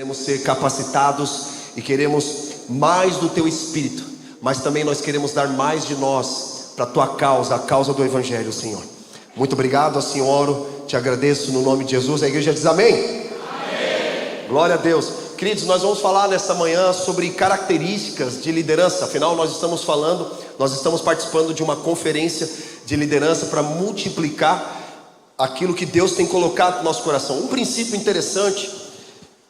Queremos ser capacitados e queremos mais do Teu Espírito, mas também nós queremos dar mais de nós para a Tua causa, a causa do Evangelho, Senhor. Muito obrigado, assim oro, te agradeço no nome de Jesus. A igreja diz amém? Amém. Glória a Deus. Queridos, nós vamos falar nesta manhã sobre características de liderança. Afinal, nós estamos participando de uma conferência de liderança para multiplicar aquilo que Deus tem colocado no nosso coração. Um princípio interessante,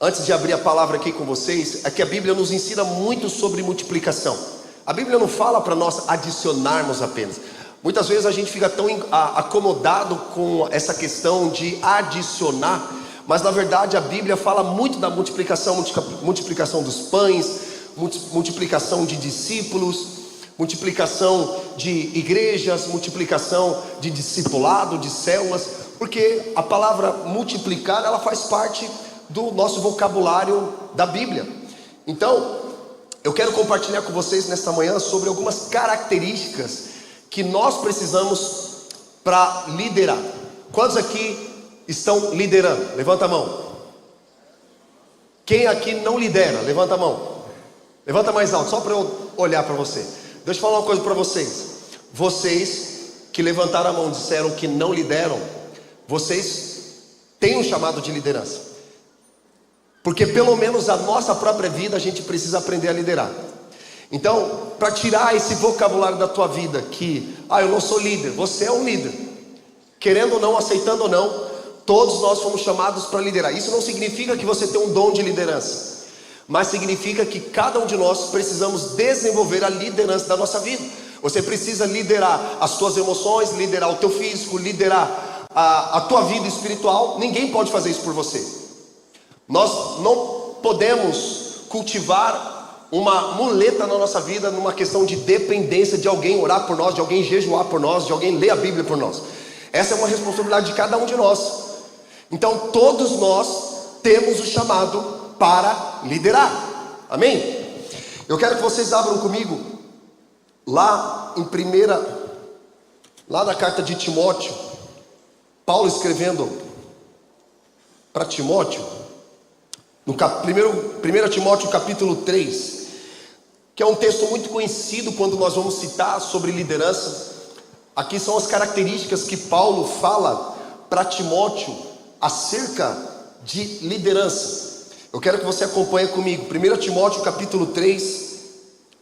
antes de abrir a palavra aqui com vocês, é que a Bíblia nos ensina muito sobre multiplicação. A Bíblia não fala para nós adicionarmos apenas. Muitas vezes a gente fica tão acomodado com essa questão de adicionar, mas na verdade a Bíblia fala muito da multiplicação, multiplicação dos pães, multiplicação de discípulos, multiplicação de igrejas, multiplicação de discipulado, de células, porque a palavra multiplicar, ela faz parte do nosso vocabulário da Bíblia. Então, eu quero compartilhar com vocês nesta manhã sobre algumas características que nós precisamos para liderar. Quantos aqui estão liderando? Levanta a mão. Quem aqui não lidera? Levanta a mão. Levanta mais alto, só para eu olhar para você. Deixa eu falar uma coisa para vocês. Vocês que levantaram a mão e disseram que não lideram, vocês têm um chamado de liderança. Porque pelo menos a nossa própria vida a gente precisa aprender a liderar. Então, para tirar esse vocabulário da tua vida que, eu não sou líder, você é um líder. Querendo ou não, aceitando ou não, todos nós fomos chamados para liderar. Isso não significa que você tem um dom de liderança, mas significa que cada um de nós precisamos desenvolver a liderança da nossa vida. Você precisa liderar as tuas emoções, liderar o teu físico, liderar a tua vida espiritual. Ninguém pode fazer isso por você. Nós não podemos cultivar uma muleta na nossa vida numa questão de dependência de alguém orar por nós, de alguém jejuar por nós, de alguém ler a Bíblia por nós. Essa é uma responsabilidade de cada um de nós. Então todos nós temos o chamado para liderar. Amém? Eu quero que vocês abram comigo lá na carta de Timóteo, Paulo escrevendo para Timóteo, no 1 Timóteo capítulo 3, que é um texto muito conhecido quando nós vamos citar sobre liderança. Aqui são as características que Paulo fala para Timóteo acerca de liderança. Eu quero que você acompanhe comigo. 1 Timóteo capítulo 3,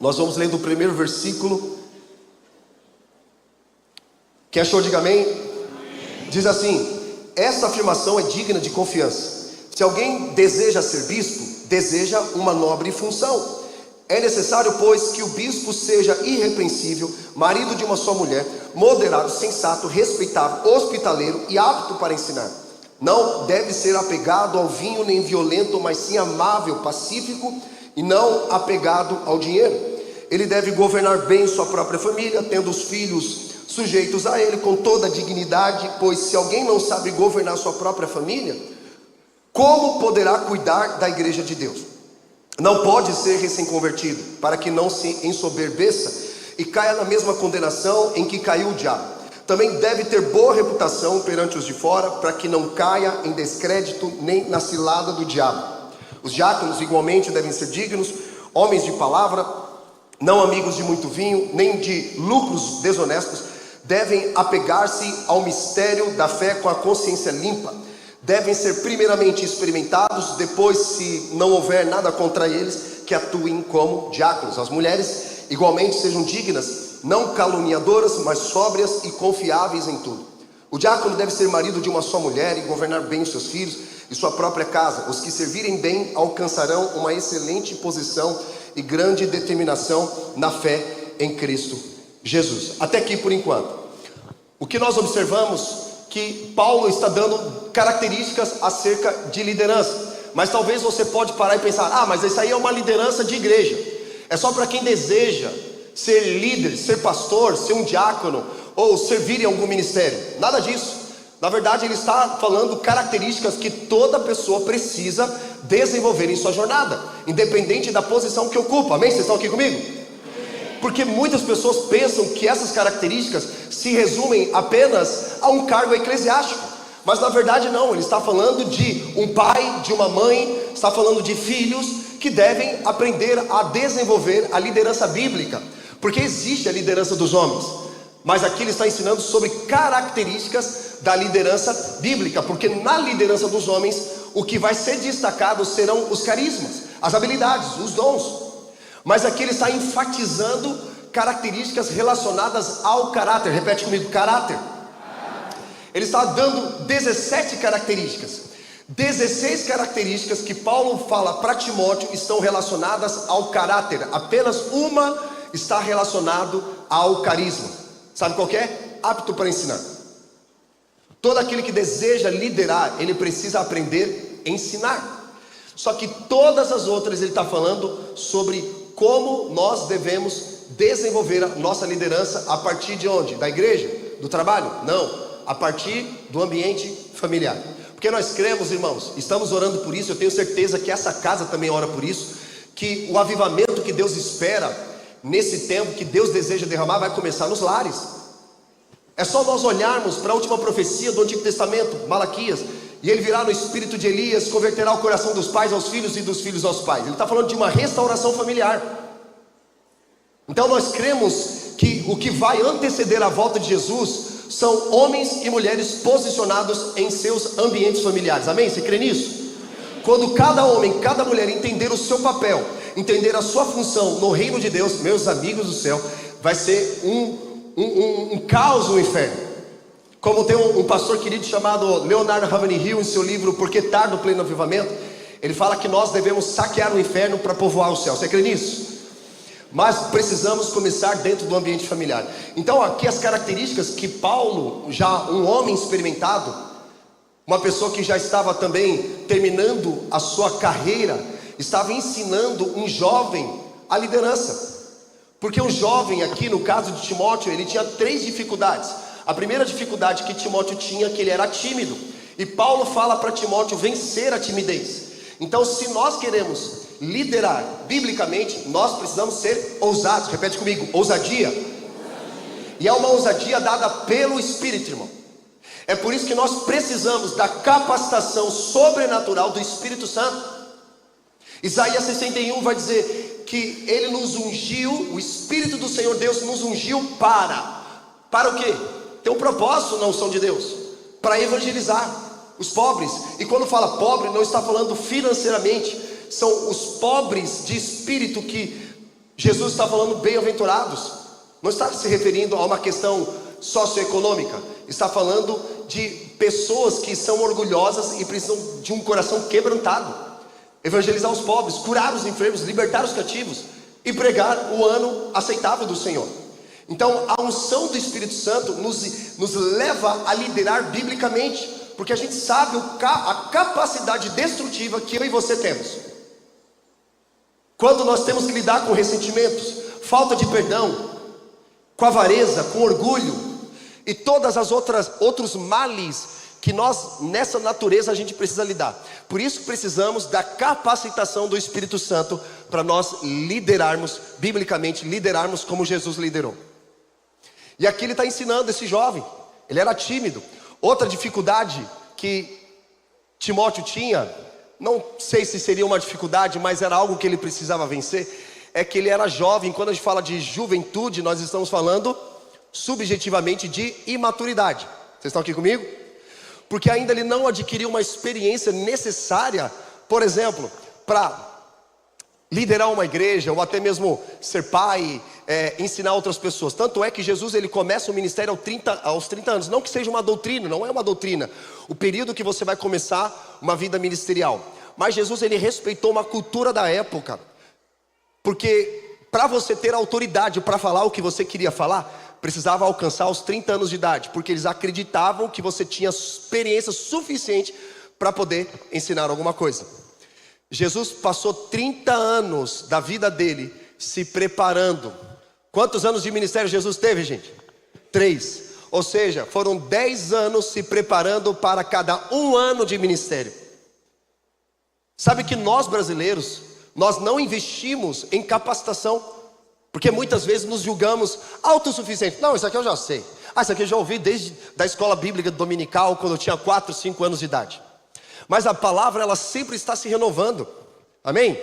nós vamos ler do primeiro versículo. Quem achou, diga amém. Diz assim: essa afirmação é digna de confiança. Se alguém deseja ser bispo, deseja uma nobre função. É necessário, pois, que o bispo seja irrepreensível, marido de uma só mulher, moderado, sensato, respeitável, hospitaleiro e apto para ensinar. Não deve ser apegado ao vinho nem violento, mas sim amável, pacífico e não apegado ao dinheiro. Ele deve governar bem sua própria família, tendo os filhos sujeitos a ele com toda a dignidade, pois se alguém não sabe governar sua própria família, como poderá cuidar da igreja de Deus? Não pode ser recém-convertido, para que não se ensoberbeça e caia na mesma condenação em que caiu o diabo. Também deve ter boa reputação perante os de fora, para que não caia em descrédito nem na cilada do diabo. Os diáconos igualmente devem ser dignos, homens de palavra, não amigos de muito vinho, nem de lucros desonestos. Devem apegar-se ao mistério da fé com a consciência limpa. Devem ser primeiramente experimentados, depois, se não houver nada contra eles, que atuem como diáconos. As mulheres igualmente sejam dignas, não caluniadoras, mas sóbrias e confiáveis em tudo. O diácono deve ser marido de uma só mulher e governar bem os seus filhos e sua própria casa. Os que servirem bem alcançarão uma excelente posição e grande determinação na fé em Cristo Jesus. Até aqui por enquanto. O que nós observamos que Paulo está dando características acerca de liderança. Mas talvez você pode parar e pensar: mas isso aí é uma liderança de igreja. É só para quem deseja ser líder, ser pastor, ser um diácono ou servir em algum ministério. Nada disso. Na verdade, ele está falando características que toda pessoa precisa desenvolver em sua jornada, independente da posição que ocupa. Amém? Vocês estão aqui comigo? Porque muitas pessoas pensam que essas características se resumem apenas a um cargo eclesiástico. Mas na verdade não, ele está falando de um pai, de uma mãe, está falando de filhos que devem aprender a desenvolver a liderança bíblica, porque existe a liderança dos homens, mas aqui ele está ensinando sobre características da liderança bíblica, porque na liderança dos homens, o que vai ser destacado serão os carismas, as habilidades, os dons, mas aqui ele está enfatizando características relacionadas ao caráter. Repete comigo, caráter. Ele está dando 17 características, 16 características que Paulo fala para Timóteo estão relacionadas ao caráter, apenas uma está relacionado ao carisma. Sabe qual que é? Apto para ensinar. Todo aquele que deseja liderar, ele precisa aprender a ensinar. Só que todas as outras ele está falando sobre como nós devemos desenvolver a nossa liderança a partir de onde? Da igreja? Do trabalho? Não, a partir do ambiente familiar. Porque nós cremos, irmãos, estamos orando por isso, eu tenho certeza que essa casa também ora por isso, que o avivamento que Deus espera nesse tempo, que Deus deseja derramar, vai começar nos lares. É só nós olharmos para a última profecia do Antigo Testamento, Malaquias, e ele virá no espírito de Elias, converterá o coração dos pais aos filhos e dos filhos aos pais. Ele está falando de uma restauração familiar. Então nós cremos que o que vai anteceder a volta de Jesus são homens e mulheres posicionados em seus ambientes familiares. Amém? Você crê nisso? Quando cada homem, cada mulher entender o seu papel, entender a sua função no reino de Deus, meus amigos do céu, vai ser um caos no inferno. Como tem um pastor querido chamado Leonardo Ravenhill, em seu livro Por que Tarde no Pleno Avivamento, ele fala que nós devemos saquear o inferno para povoar o céu. Você crê nisso? Mas precisamos começar dentro do ambiente familiar. Então aqui as características que Paulo, já um homem experimentado, uma pessoa que já estava também terminando a sua carreira, estava ensinando um jovem a liderança. Porque o jovem aqui, no caso de Timóteo, ele tinha 3 dificuldades. A primeira dificuldade que Timóteo tinha é que ele era tímido, e Paulo fala para Timóteo vencer a timidez. Então se nós queremos liderar biblicamente, nós precisamos ser ousados. Repete comigo, ousadia. E é uma ousadia dada pelo Espírito, irmão. É por isso que nós precisamos da capacitação sobrenatural do Espírito Santo. Isaías 61 vai dizer que ele nos ungiu, o Espírito do Senhor Deus nos ungiu para o quê? Tem um propósito na unção de Deus, para evangelizar os pobres. E quando fala pobre, não está falando financeiramente, são os pobres de espírito que Jesus está falando bem-aventurados. Não está se referindo a uma questão socioeconômica, está falando de pessoas que são orgulhosas e precisam de um coração quebrantado. Evangelizar os pobres, curar os enfermos, libertar os cativos e pregar o ano aceitável do Senhor. Então a unção do Espírito Santo nos leva a liderar biblicamente, porque a gente sabe a capacidade destrutiva que eu e você temos. Quando nós temos que lidar com ressentimentos, falta de perdão, com avareza, com orgulho e todas as outros males que nós nessa natureza a gente precisa lidar. Por isso precisamos da capacitação do Espírito Santo para nós liderarmos biblicamente, liderarmos como Jesus liderou. E aqui ele está ensinando esse jovem, ele era tímido. Outra dificuldade que Timóteo tinha, não sei se seria uma dificuldade, mas era algo que ele precisava vencer, é que ele era jovem. Quando a gente fala de juventude, nós estamos falando subjetivamente de imaturidade. Vocês estão aqui comigo? Porque ainda ele não adquiriu uma experiência necessária, por exemplo, para liderar uma igreja, ou até mesmo ser pai, ensinar outras pessoas. Tanto é que Jesus ele começa o ministério aos 30 anos. Não que seja uma doutrina, não é uma doutrina o período que você vai começar uma vida ministerial. Mas Jesus ele respeitou uma cultura da época, porque para você ter autoridade para falar o que você queria falar, precisava alcançar os 30 anos de idade, porque eles acreditavam que você tinha experiência suficiente para poder ensinar alguma coisa. Jesus passou 30 anos da vida dele se preparando. Quantos anos de ministério Jesus teve, gente? 3. Ou seja, foram 10 anos se preparando para cada 1 ano de ministério. Sabe que nós brasileiros, nós não investimos em capacitação, porque muitas vezes nos julgamos autossuficientes. Não, isso aqui eu já sei. Ah, isso aqui eu já ouvi desde da escola bíblica dominical, quando eu tinha 4, 5 anos de idade. Mas a palavra, ela sempre está se renovando. Amém?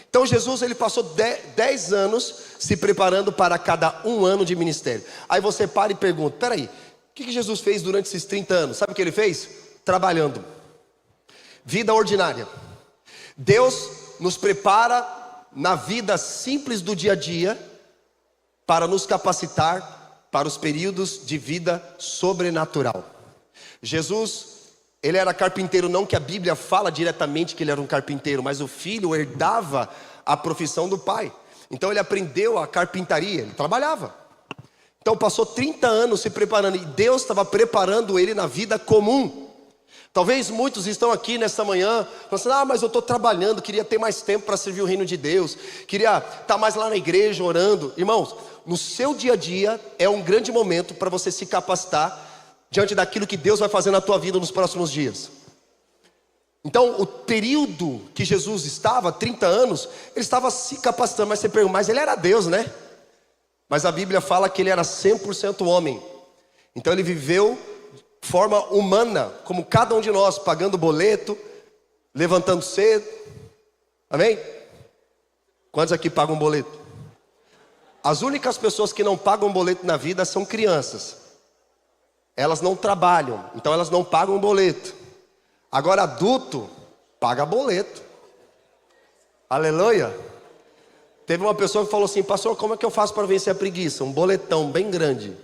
Então Jesus, ele passou 10 anos se preparando para cada um ano de ministério. Aí você para e pergunta, peraí, o que Jesus fez durante esses 30 anos? Sabe o que ele fez? Trabalhando. Vida ordinária. Deus nos prepara na vida simples do dia a dia para nos capacitar para os períodos de vida sobrenatural. Jesus, ele era carpinteiro, não que a Bíblia fala diretamente que ele era um carpinteiro, mas o filho herdava a profissão do pai. Então ele aprendeu a carpintaria, ele trabalhava. Então passou 30 anos se preparando, e Deus estava preparando ele na vida comum. Talvez muitos estão aqui nesta manhã falando assim, mas eu estou trabalhando, queria ter mais tempo para servir o reino de Deus, queria estar mais lá na igreja orando. Irmãos, no seu dia a dia é um grande momento para você se capacitar diante daquilo que Deus vai fazer na tua vida nos próximos dias. Então o período que Jesus estava, 30 anos, ele estava se capacitando. Mas você pergunta, mas ele era Deus, né? Mas a Bíblia fala que ele era 100% homem. Então ele viveu de forma humana, como cada um de nós, pagando boleto, levantando cedo. Amém? Quantos aqui pagam boleto? As únicas pessoas que não pagam boleto na vida são crianças. Elas não trabalham, então elas não pagam boleto. Agora adulto paga boleto. Aleluia. Teve uma pessoa que falou assim, pastor, como é que eu faço para vencer a preguiça? Um boletão bem grande.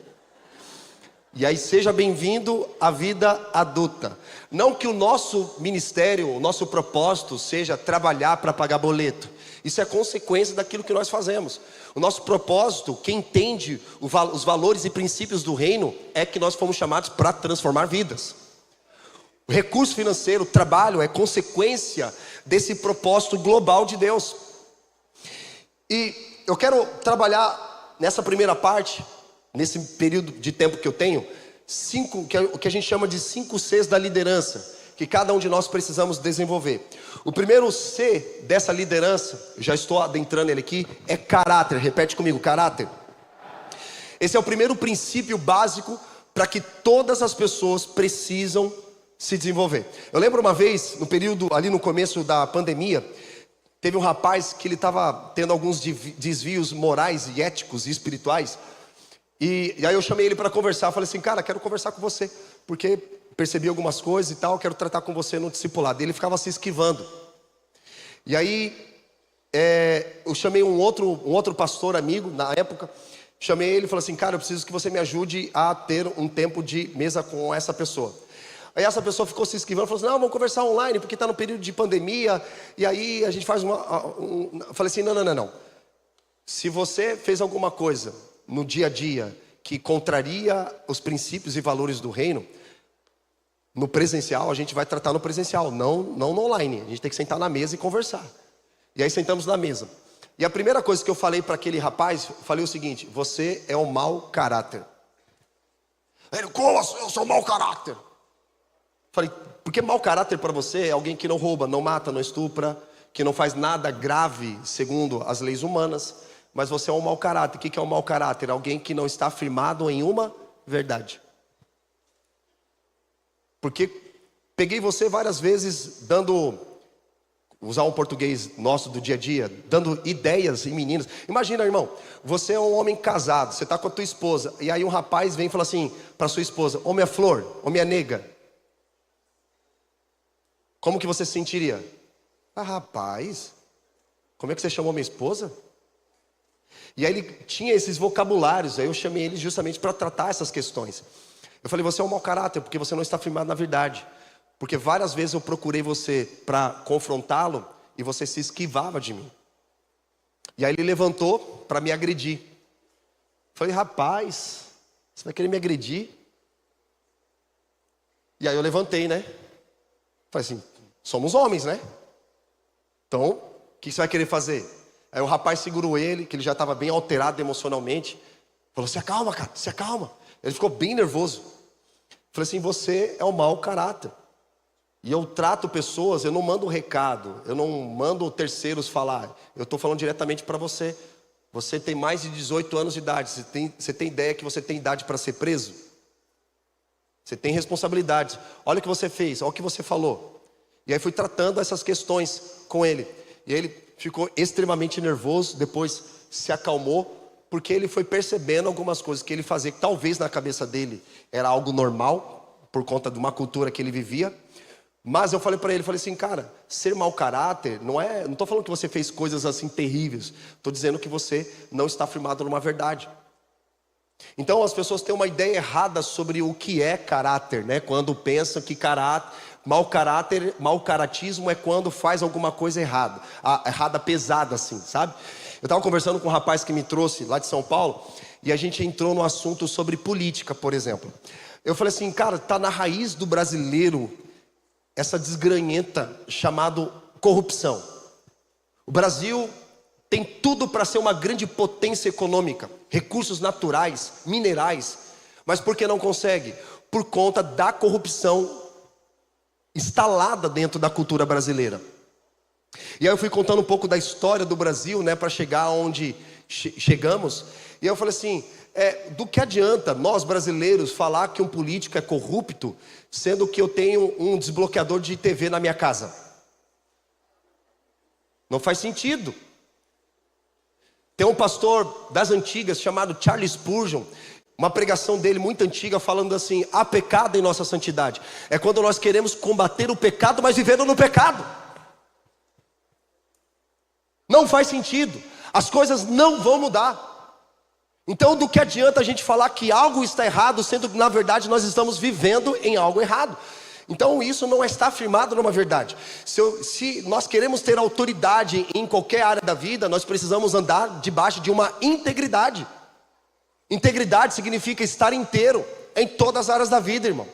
E aí seja bem-vindo à vida adulta. Não que o nosso ministério, o nosso propósito seja trabalhar para pagar boleto. Isso é consequência daquilo que nós fazemos. O nosso propósito, quem entende os valores e princípios do reino, é que nós fomos chamados para transformar vidas. O recurso financeiro, o trabalho, é consequência desse propósito global de Deus. E eu quero trabalhar nessa primeira parte, nesse período de tempo que eu tenho, o que a gente chama de 5 Cs da liderança, que cada um de nós precisamos desenvolver. O primeiro C dessa liderança, já estou adentrando ele aqui, é caráter. Repete comigo, caráter. Esse é o primeiro princípio básico para que todas as pessoas precisam se desenvolver. Eu lembro uma vez, no período ali no começo da pandemia, teve um rapaz que ele estava tendo alguns desvios morais e éticos e espirituais. E aí eu chamei ele para conversar. Falei assim, cara, quero conversar com você, porque percebi algumas coisas e tal, quero tratar com você no discipulado. Ele ficava se esquivando. E aí eu chamei um outro pastor amigo na época. Chamei ele e falei assim, cara, eu preciso que você me ajude a ter um tempo de mesa com essa pessoa. Aí essa pessoa ficou se esquivando, falou assim, não, vamos conversar online, porque está no período de pandemia. E aí a gente faz falei assim, não. Se você fez alguma coisa no dia a dia que contraria os princípios e valores do reino, no presencial, a gente vai tratar no presencial, não no online. A gente tem que sentar na mesa e conversar. E aí sentamos na mesa. E a primeira coisa que eu falei para aquele rapaz, falei o seguinte, você é um mau caráter. Ele, como eu sou mau caráter? Falei, porque mau caráter para você é alguém que não rouba, não mata, não estupra, que não faz nada grave segundo as leis humanas. Mas você é um mau caráter. O que é um mau caráter? Alguém que não está firmado em uma verdade. Porque peguei você várias vezes usar um português nosso do dia a dia, dando ideias em meninas. Imagina, irmão, você é um homem casado, você está com a tua esposa, e aí um rapaz vem e fala assim para sua esposa, ô minha flor, ô minha nega. Como que você se sentiria? Ah, rapaz, como é que você chamou minha esposa? E aí ele tinha esses vocabulários, aí eu chamei ele justamente para tratar essas questões. Eu falei, você é um mau caráter, porque você não está firmado na verdade. Porque várias vezes eu procurei você para confrontá-lo, e você se esquivava de mim. E aí ele levantou para me agredir. Eu falei, rapaz, você vai querer me agredir? E aí eu levantei, né? Falei assim, somos homens, né? Então, o que você vai querer fazer? Aí o rapaz segurou ele, que ele já estava bem alterado emocionalmente. Falou, se acalma, cara, se acalma. Ele ficou bem nervoso. Falei assim, você é um mau caráter. E eu trato pessoas, eu não mando recado, eu não mando terceiros falar. Eu estou falando diretamente para você. Você tem mais de 18 anos de idade. Você tem ideia que você tem idade para ser preso? Você tem responsabilidades. Olha o que você fez, olha o que você falou. E aí fui tratando essas questões com ele. E ele ficou extremamente nervoso, depois se acalmou, porque ele foi percebendo algumas coisas que ele fazia, que talvez na cabeça dele era algo normal, por conta de uma cultura que ele vivia. Mas eu falei para ele, falei assim, cara, ser mau caráter não estou falando que você fez coisas assim terríveis. Estou dizendo que você não está firmado numa verdade. Então as pessoas têm uma ideia errada sobre o que é caráter, né? Quando pensam que mau caratismo é quando faz alguma coisa errada, pesada assim, sabe? Eu estava conversando com um rapaz que me trouxe lá de São Paulo, e a gente entrou no assunto sobre política, por exemplo. Eu falei assim, cara, tá na raiz do brasileiro essa desgranhenta chamada corrupção. O Brasil tem tudo para ser uma grande potência econômica, recursos naturais, minerais, mas por que não consegue? Por conta da corrupção instalada dentro da cultura brasileira. E aí eu fui contando um pouco da história do Brasil, né, para chegar onde chegamos. E aí eu falei assim, do que adianta nós brasileiros falar que um político é corrupto, sendo que eu tenho um desbloqueador de TV na minha casa? Não faz sentido. Tem um pastor das antigas chamado Charles Spurgeon, uma pregação dele muito antiga falando assim, há pecado em nossa santidade. É quando nós queremos combater o pecado, mas vivendo no pecado. Não faz sentido, as coisas não vão mudar. Então do que adianta a gente falar que algo está errado, sendo que na verdade nós estamos vivendo em algo errado? Então isso não está afirmado numa verdade. Se nós queremos ter autoridade em qualquer área da vida, nós precisamos andar debaixo de uma integridade. Integridade significa estar inteiro em todas as áreas da vida, irmão.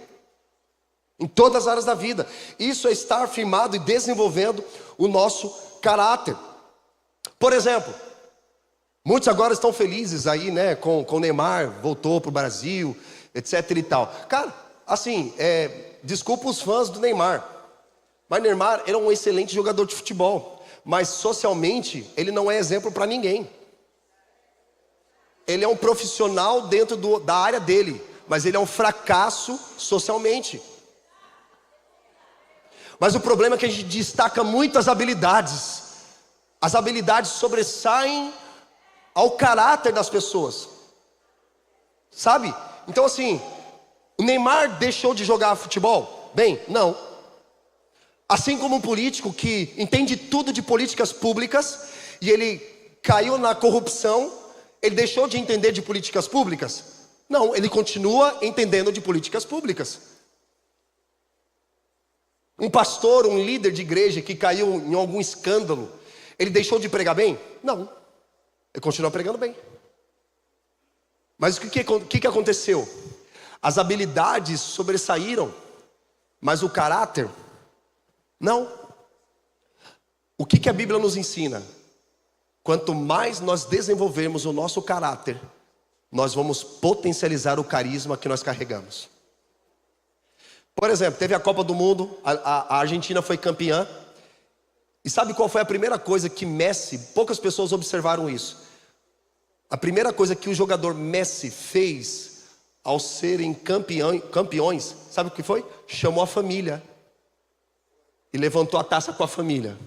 Em todas as áreas da vida. Isso é estar firmado e desenvolvendo o nosso caráter. Por exemplo, muitos agora estão felizes aí, né, com o Neymar, voltou para o Brasil, etc e tal. Cara, assim, desculpa os fãs do Neymar, mas Neymar era um excelente jogador de futebol, mas socialmente ele não é exemplo para ninguém. Ele é um profissional dentro da área dele, mas ele é um fracasso socialmente. Mas o problema é que a gente destaca muito as habilidades. As habilidades sobressaem ao caráter das pessoas, sabe? Então assim, o Neymar deixou de jogar futebol? Bem, não. Assim como um político que entende tudo de políticas públicas e ele caiu na corrupção, ele deixou de entender de políticas públicas? Não, ele continua entendendo de políticas públicas. Um pastor, um líder de igreja que caiu em algum escândalo, ele deixou de pregar bem? Não, ele continua pregando bem. Mas o que aconteceu? As habilidades sobressaíram, mas o caráter, não. O que a Bíblia nos ensina? Quanto mais nós desenvolvermos o nosso caráter, nós vamos potencializar o carisma que nós carregamos. Por exemplo, teve a Copa do Mundo, a Argentina foi campeã. E sabe qual foi a primeira coisa que Messi, poucas pessoas observaram isso. A primeira coisa que o jogador Messi fez ao serem campeões, sabe o que foi? Chamou a família e levantou a taça com a família.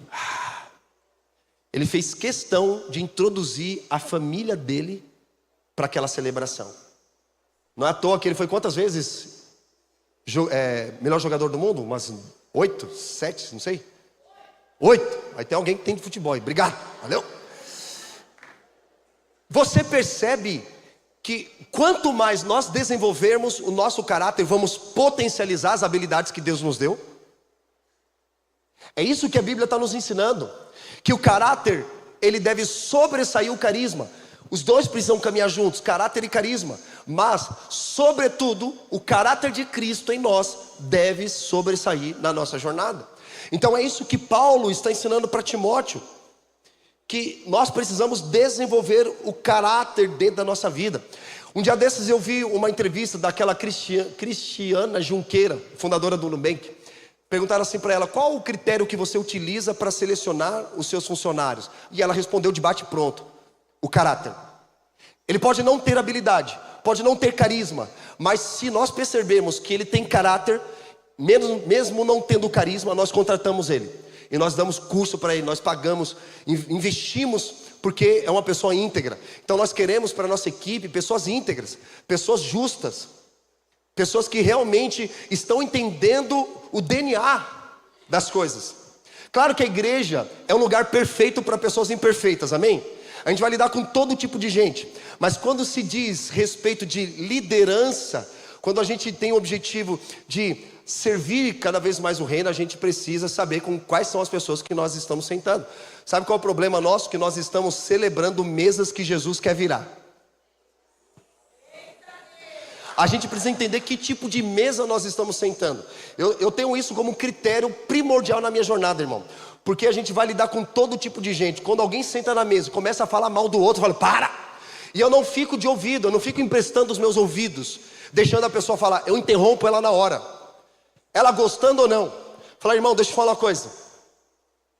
Ele fez questão de introduzir a família dele para aquela celebração. Não é à toa que ele foi quantas vezes melhor jogador do mundo? Umas 8, 7, não sei. 8. Aí tem alguém que tem de futebol. Obrigado, valeu. Você percebe que quanto mais nós desenvolvermos o nosso caráter, vamos potencializar as habilidades que Deus nos deu? É isso que a Bíblia está nos ensinando. Que o caráter, ele deve sobressair o carisma. Os dois precisam caminhar juntos, caráter e carisma. Mas, sobretudo, o caráter de Cristo em nós deve sobressair na nossa jornada. Então é isso que Paulo está ensinando para Timóteo. Que nós precisamos desenvolver o caráter dentro da nossa vida. Um dia desses eu vi uma entrevista daquela Cristiana Junqueira, fundadora do Nubank. Perguntaram assim para ela, qual o critério que você utiliza para selecionar os seus funcionários? E ela respondeu de bate pronto, o caráter. Ele pode não ter habilidade, pode não ter carisma, mas se nós percebermos que ele tem caráter, mesmo não tendo carisma, nós contratamos ele. E nós damos curso para ele, nós pagamos, investimos, porque é uma pessoa íntegra. Então nós queremos para a nossa equipe pessoas íntegras, pessoas justas, pessoas que realmente estão entendendo o DNA das coisas. Claro que a igreja é um lugar perfeito para pessoas imperfeitas, amém? A gente vai lidar com todo tipo de gente, mas quando se diz respeito de liderança, quando a gente tem o objetivo de servir cada vez mais o reino, a gente precisa saber com quais são as pessoas que nós estamos sentando. Sabe qual é o problema nosso? Que nós estamos celebrando mesas que Jesus quer virar. A gente precisa entender que tipo de mesa nós estamos sentando. Eu tenho isso como critério primordial na minha jornada, irmão. Porque a gente vai lidar com todo tipo de gente. Quando alguém senta na mesa e começa a falar mal do outro, eu falo, para! E eu não fico de ouvido, eu não fico emprestando os meus ouvidos, deixando a pessoa falar. Eu interrompo ela na hora. Ela gostando ou não. Fala, irmão, deixa eu falar uma coisa.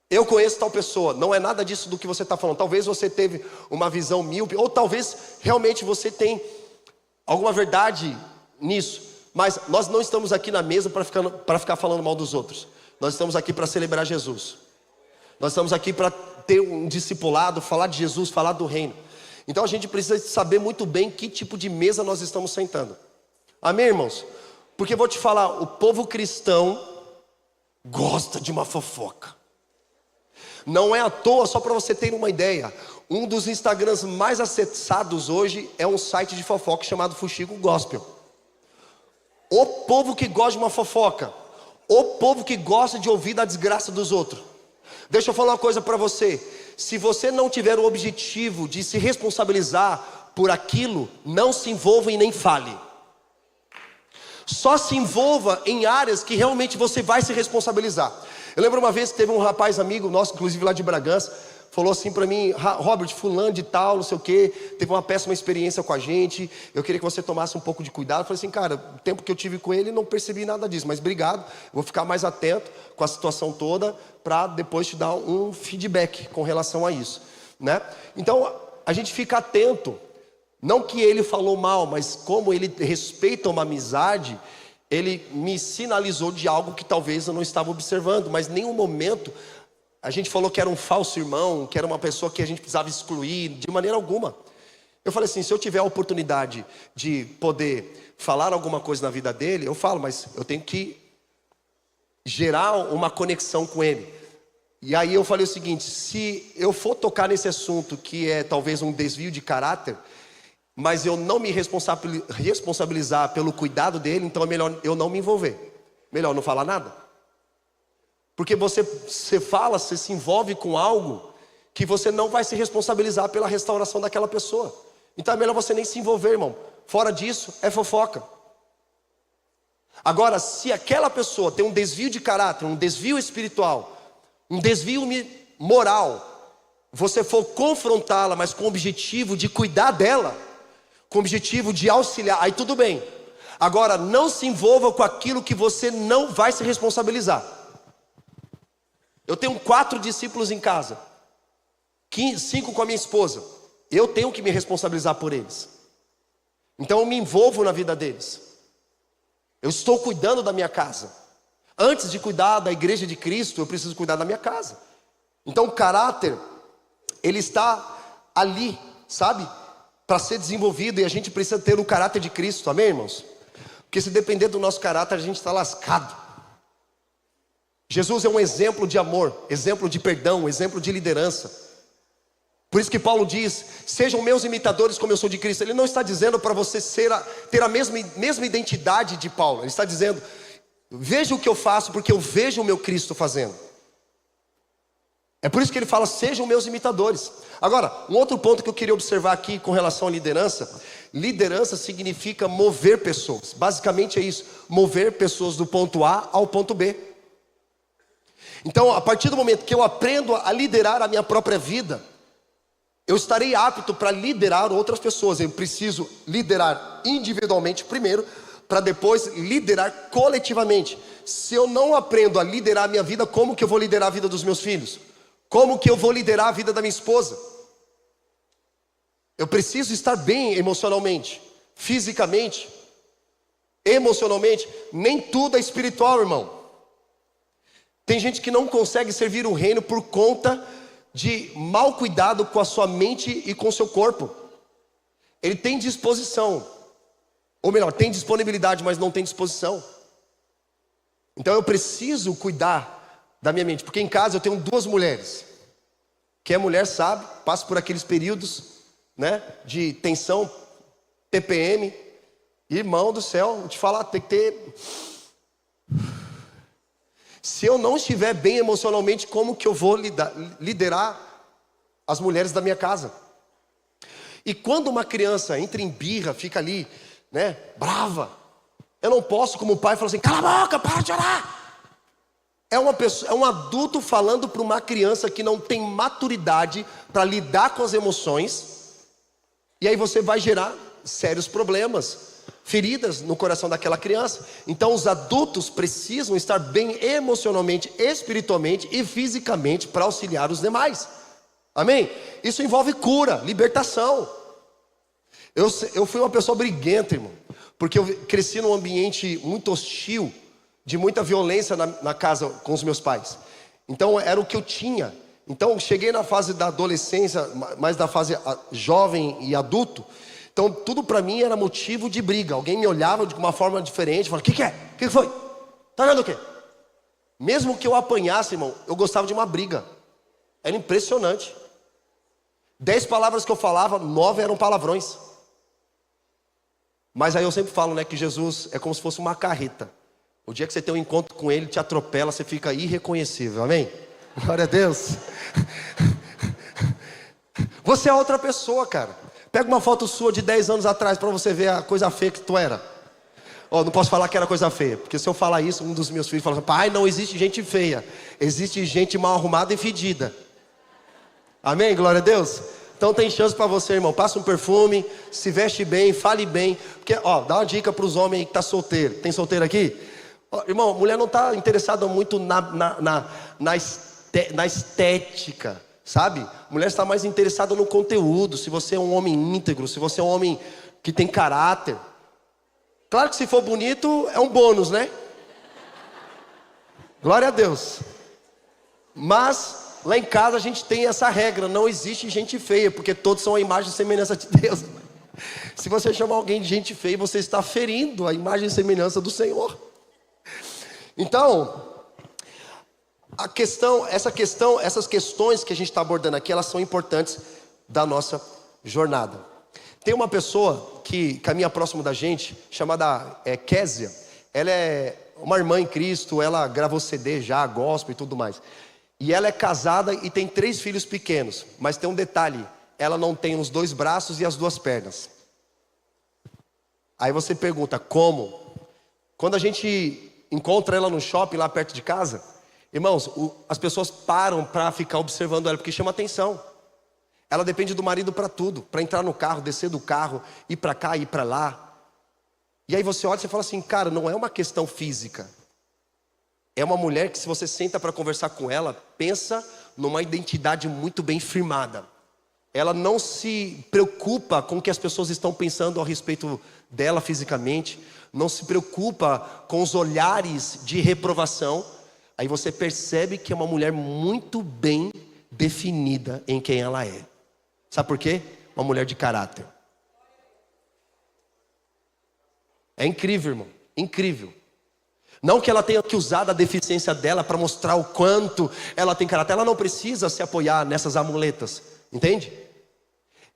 Eu conheço tal pessoa, não é nada disso do que você está falando. Talvez você teve uma visão míope, ou talvez realmente você tem alguma verdade nisso. Mas nós não estamos aqui na mesa para ficar falando mal dos outros. Nós estamos aqui para celebrar Jesus. Nós estamos aqui para ter um discipulado, falar de Jesus, falar do reino. Então a gente precisa saber muito bem que tipo de mesa nós estamos sentando. Amém, irmãos? Porque eu vou te falar, o povo cristão gosta de uma fofoca. Não é à toa, só para você ter uma ideia, um dos Instagrams mais acessados hoje é um site de fofoca chamado Fuxico Gospel. O povo que gosta de uma fofoca, o povo que gosta de ouvir da desgraça dos outros. Deixa eu falar uma coisa para você. Se você não tiver o objetivo de se responsabilizar por aquilo, não se envolva e nem fale. Só se envolva em áreas que realmente você vai se responsabilizar. Eu lembro uma vez que teve um rapaz amigo nosso, inclusive lá de Bragança, falou assim para mim, Robert, fulano de tal, não sei o que, teve uma péssima experiência com a gente, eu queria que você tomasse um pouco de cuidado. Eu falei assim, cara, o tempo que eu tive com ele não percebi nada disso, mas obrigado, vou ficar mais atento com a situação toda, para depois te dar um feedback com relação a isso, né? Então, a gente fica atento, não que ele falou mal, mas como ele respeita uma amizade, ele me sinalizou de algo que talvez eu não estava observando, mas em nenhum momento a gente falou que era um falso irmão, que era uma pessoa que a gente precisava excluir, de maneira alguma. Eu falei assim, se eu tiver a oportunidade de poder falar alguma coisa na vida dele, eu falo, mas eu tenho que gerar uma conexão com ele. E aí eu falei o seguinte, se eu for tocar nesse assunto, que é talvez um desvio de caráter, mas eu não me responsabilizar pelo cuidado dele, então é melhor eu não me envolver. Melhor não falar nada. Porque você fala, você se envolve com algo que você não vai se responsabilizar pela restauração daquela pessoa. Então é melhor você nem se envolver, irmão. Fora disso, é fofoca. Agora, se aquela pessoa tem um desvio de caráter, um desvio espiritual, um desvio moral, você for confrontá-la, mas com o objetivo de cuidar dela, com o objetivo de auxiliar, aí tudo bem. Agora, não se envolva com aquilo que você não vai se responsabilizar. Eu tenho 4 discípulos em casa, 5 com a minha esposa. Eu tenho que me responsabilizar por eles. Então eu me envolvo na vida deles. Eu estou cuidando da minha casa. Antes de cuidar da igreja de Cristo, eu preciso cuidar da minha casa. Então o caráter, ele está ali, sabe? Para ser desenvolvido, e a gente precisa ter o caráter de Cristo, amém, irmãos? Porque se depender do nosso caráter, a gente está lascado. Jesus é um exemplo de amor, exemplo de perdão, exemplo de liderança. Por isso que Paulo diz, sejam meus imitadores como eu sou de Cristo. Ele não está dizendo para você ter a mesma identidade de Paulo. Ele está dizendo, veja o que eu faço, porque eu vejo o meu Cristo fazendo. É por isso que ele fala, sejam meus imitadores. Agora, um outro ponto que eu queria observar aqui com relação à liderança. Liderança significa mover pessoas. Basicamente é isso, mover pessoas do ponto A ao ponto B. Então, a partir do momento que eu aprendo a liderar a minha própria vida, eu estarei apto para liderar outras pessoas. Eu preciso liderar individualmente primeiro, para depois liderar coletivamente. Se eu não aprendo a liderar a minha vida, como que eu vou liderar a vida dos meus filhos? Como que eu vou liderar a vida da minha esposa? Eu preciso estar bem emocionalmente. fisicamente, emocionalmente, nem tudo é espiritual, irmão. Tem gente que não consegue servir o reino por conta de mau cuidado com a sua mente e com o seu corpo. Ele tem disposição, ou melhor, tem disponibilidade, mas não tem disposição. Então eu preciso cuidar da minha mente, porque em casa eu tenho 2 mulheres. Quem é mulher sabe, passa por aqueles períodos, né, de tensão, TPM. Irmão do céu, vou te falar, tem que ter... Se eu não estiver bem emocionalmente, como que eu vou liderar as mulheres da minha casa? E quando uma criança entra em birra, fica ali, né, brava, eu não posso, como pai, falar assim: cala a boca, para de chorar. É um adulto falando para uma criança que não tem maturidade para lidar com as emoções. E aí você vai gerar sérios problemas, feridas no coração daquela criança. Então os adultos precisam estar bem emocionalmente, espiritualmente e fisicamente para auxiliar os demais. Amém? Isso envolve cura, libertação. Eu fui uma pessoa briguenta, irmão, porque eu cresci num ambiente muito hostil, de muita violência na casa com os meus pais. Então era o que eu tinha. Então cheguei na fase da adolescência, mais da fase jovem e adulto. Então tudo para mim era motivo de briga. Alguém me olhava de uma forma diferente, falava: o que é? O que foi? Tá vendo o quê? Mesmo que eu apanhasse, irmão, eu gostava de uma briga. Era impressionante. 10 palavras que eu falava, 9 eram palavrões. Mas aí eu sempre falo, né, que Jesus é como se fosse uma carreta. O dia que você tem um encontro com Ele, te atropela, você fica irreconhecível, amém? Glória a Deus. Você é outra pessoa, cara. Pega uma foto sua de 10 anos atrás para você ver a coisa feia que tu era. Não posso falar que era coisa feia, porque se eu falar isso, um dos meus filhos fala assim: pai, não existe gente feia, existe gente mal arrumada e fedida. Amém? Glória a Deus. Então tem chance para você, irmão. Passa um perfume, se veste bem, fale bem. Porque, dá uma dica para os homens aí que tá solteiro. Tem solteiro aqui? Irmão, mulher não está interessada muito na estética, sabe? Mulher está mais interessada no conteúdo. Se você é um homem íntegro, se você é um homem que tem caráter. Claro que se for bonito é um bônus, né? Glória a Deus. Mas lá em casa a gente tem essa regra: não existe gente feia, porque todos são a imagem e semelhança de Deus. Se você chamar alguém de gente feia, você está ferindo a imagem e semelhança do Senhor. Então, essas questões que a gente está abordando aqui, elas são importantes da nossa jornada. Tem uma pessoa que caminha próximo da gente, chamada Késia. Ela é uma irmã em Cristo, ela gravou CD já, gospel e tudo mais. E ela é casada e tem 3 filhos pequenos. Mas tem um detalhe: ela não tem os 2 braços e as 2 pernas. Aí você pergunta, como? Quando a gente encontra ela no shopping lá perto de casa, irmãos, as pessoas param para ficar observando ela, porque chama atenção. Ela depende do marido para tudo, para entrar no carro, descer do carro, ir para cá, ir para lá. E aí você olha e você fala assim: cara, não é uma questão física. É uma mulher que, se você senta para conversar com ela, pensa numa identidade muito bem firmada. Ela não se preocupa com o que as pessoas estão pensando a respeito dela fisicamente. Não se preocupa com os olhares de reprovação. Aí você percebe que é uma mulher muito bem definida em quem ela é. Sabe por quê? Uma mulher de caráter. É incrível, irmão, incrível. Não que ela tenha que usar da deficiência dela para mostrar o quanto ela tem caráter. Ela não precisa se apoiar nessas amuletas, entende?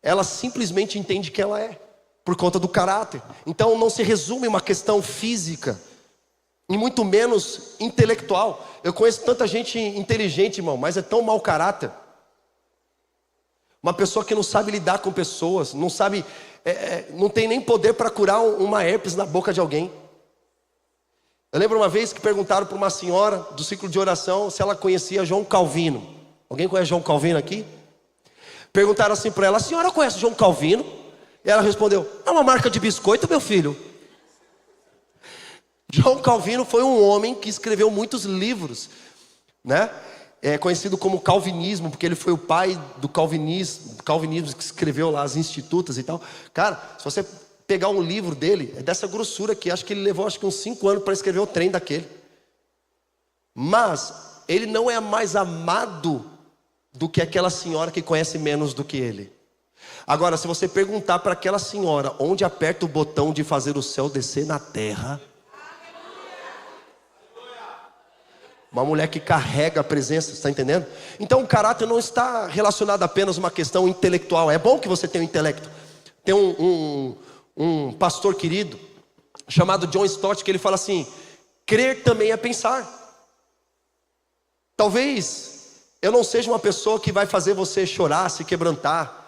Ela simplesmente entende quem ela é, por conta do caráter. Então não se resume uma questão física, e muito menos intelectual. Eu conheço tanta gente inteligente, irmão, mas é tão mau caráter. Uma pessoa que não sabe lidar com pessoas, não sabe, não tem nem poder para curar uma herpes na boca de alguém. Eu lembro uma vez que perguntaram para uma senhora do ciclo de oração se ela conhecia João Calvino. Alguém conhece João Calvino aqui? Perguntaram assim para ela: a senhora conhece João Calvino? E ela respondeu: é uma marca de biscoito, meu filho. João Calvino foi um homem que escreveu muitos livros, né? É conhecido como calvinismo, porque ele foi o pai do calvinismo que escreveu lá as Institutas e tal. Cara, se você pegar um livro dele, é dessa grossura aqui, acho que ele levou uns 5 anos para escrever o trem daquele. Mas ele não é mais amado do que aquela senhora que conhece menos do que ele. Agora, se você perguntar para aquela senhora onde aperta o botão de fazer o céu descer na terra, uma mulher que carrega a presença, está entendendo? Então o caráter não está relacionado apenas a uma questão intelectual. É bom que você tenha um intelecto. Tem um pastor querido chamado John Stott, que ele fala assim: crer também é pensar. Talvez eu não seja uma pessoa que vai fazer você chorar, se quebrantar.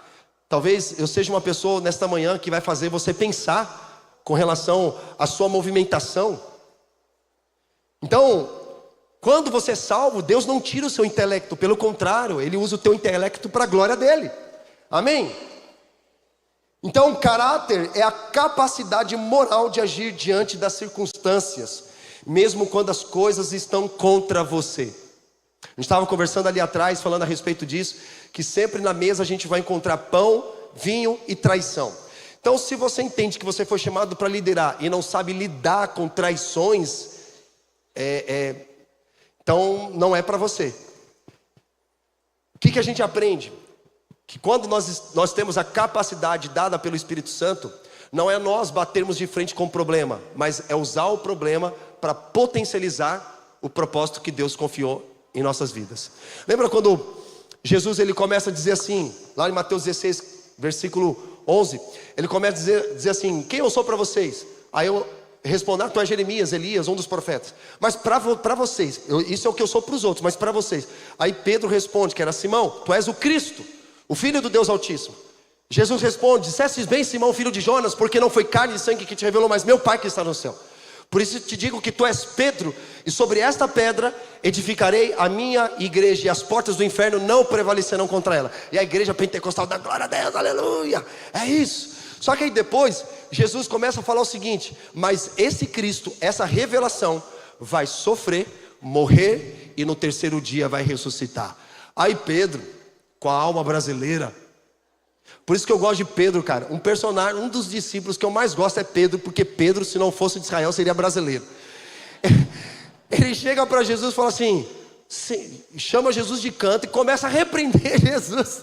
Talvez eu seja uma pessoa nesta manhã que vai fazer você pensar com relação à sua movimentação. Então, quando você é salvo, Deus não tira o seu intelecto, pelo contrário, Ele usa o teu intelecto para a glória dEle. Amém? Então, caráter é a capacidade moral de agir diante das circunstâncias, mesmo quando as coisas estão contra você. A gente estava conversando ali atrás, falando a respeito disso, que sempre na mesa a gente vai encontrar pão, vinho e traição. Então, se você entende que você foi chamado para liderar e não sabe lidar com traições, então não é para você. O que a gente aprende? Que quando nós temos a capacidade dada pelo Espírito Santo, não é nós batermos de frente com o problema, mas é usar o problema para potencializar o propósito que Deus confiou em nossas vidas. Lembra quando Jesus ele começa a dizer assim, lá em Mateus 16, versículo 11, ele começa a dizer assim: quem eu sou para vocês? Aí eu respondo: tu és Jeremias, Elias, um dos profetas. Mas para vocês, isso é o que eu sou para os outros, mas para vocês. Aí Pedro responde, que era Simão: tu és o Cristo, o Filho do Deus Altíssimo. Jesus responde: dissestes bem, Simão, filho de Jonas, porque não foi carne e sangue que te revelou, mas meu Pai que está no céu. Por isso te digo que tu és Pedro, e sobre esta pedra edificarei a minha igreja, e as portas do inferno não prevalecerão contra ela. E a igreja pentecostal dá glória a Deus, aleluia. É isso. Só que aí depois Jesus começa a falar o seguinte: mas esse Cristo, essa revelação, vai sofrer, morrer e no terceiro dia vai ressuscitar. Aí Pedro, com a alma brasileira, por isso que eu gosto de Pedro, cara. Um personagem, um dos discípulos que eu mais gosto é Pedro, porque Pedro, se não fosse de Israel, seria brasileiro. Ele chega para Jesus e fala assim, chama Jesus de canto e começa a repreender Jesus,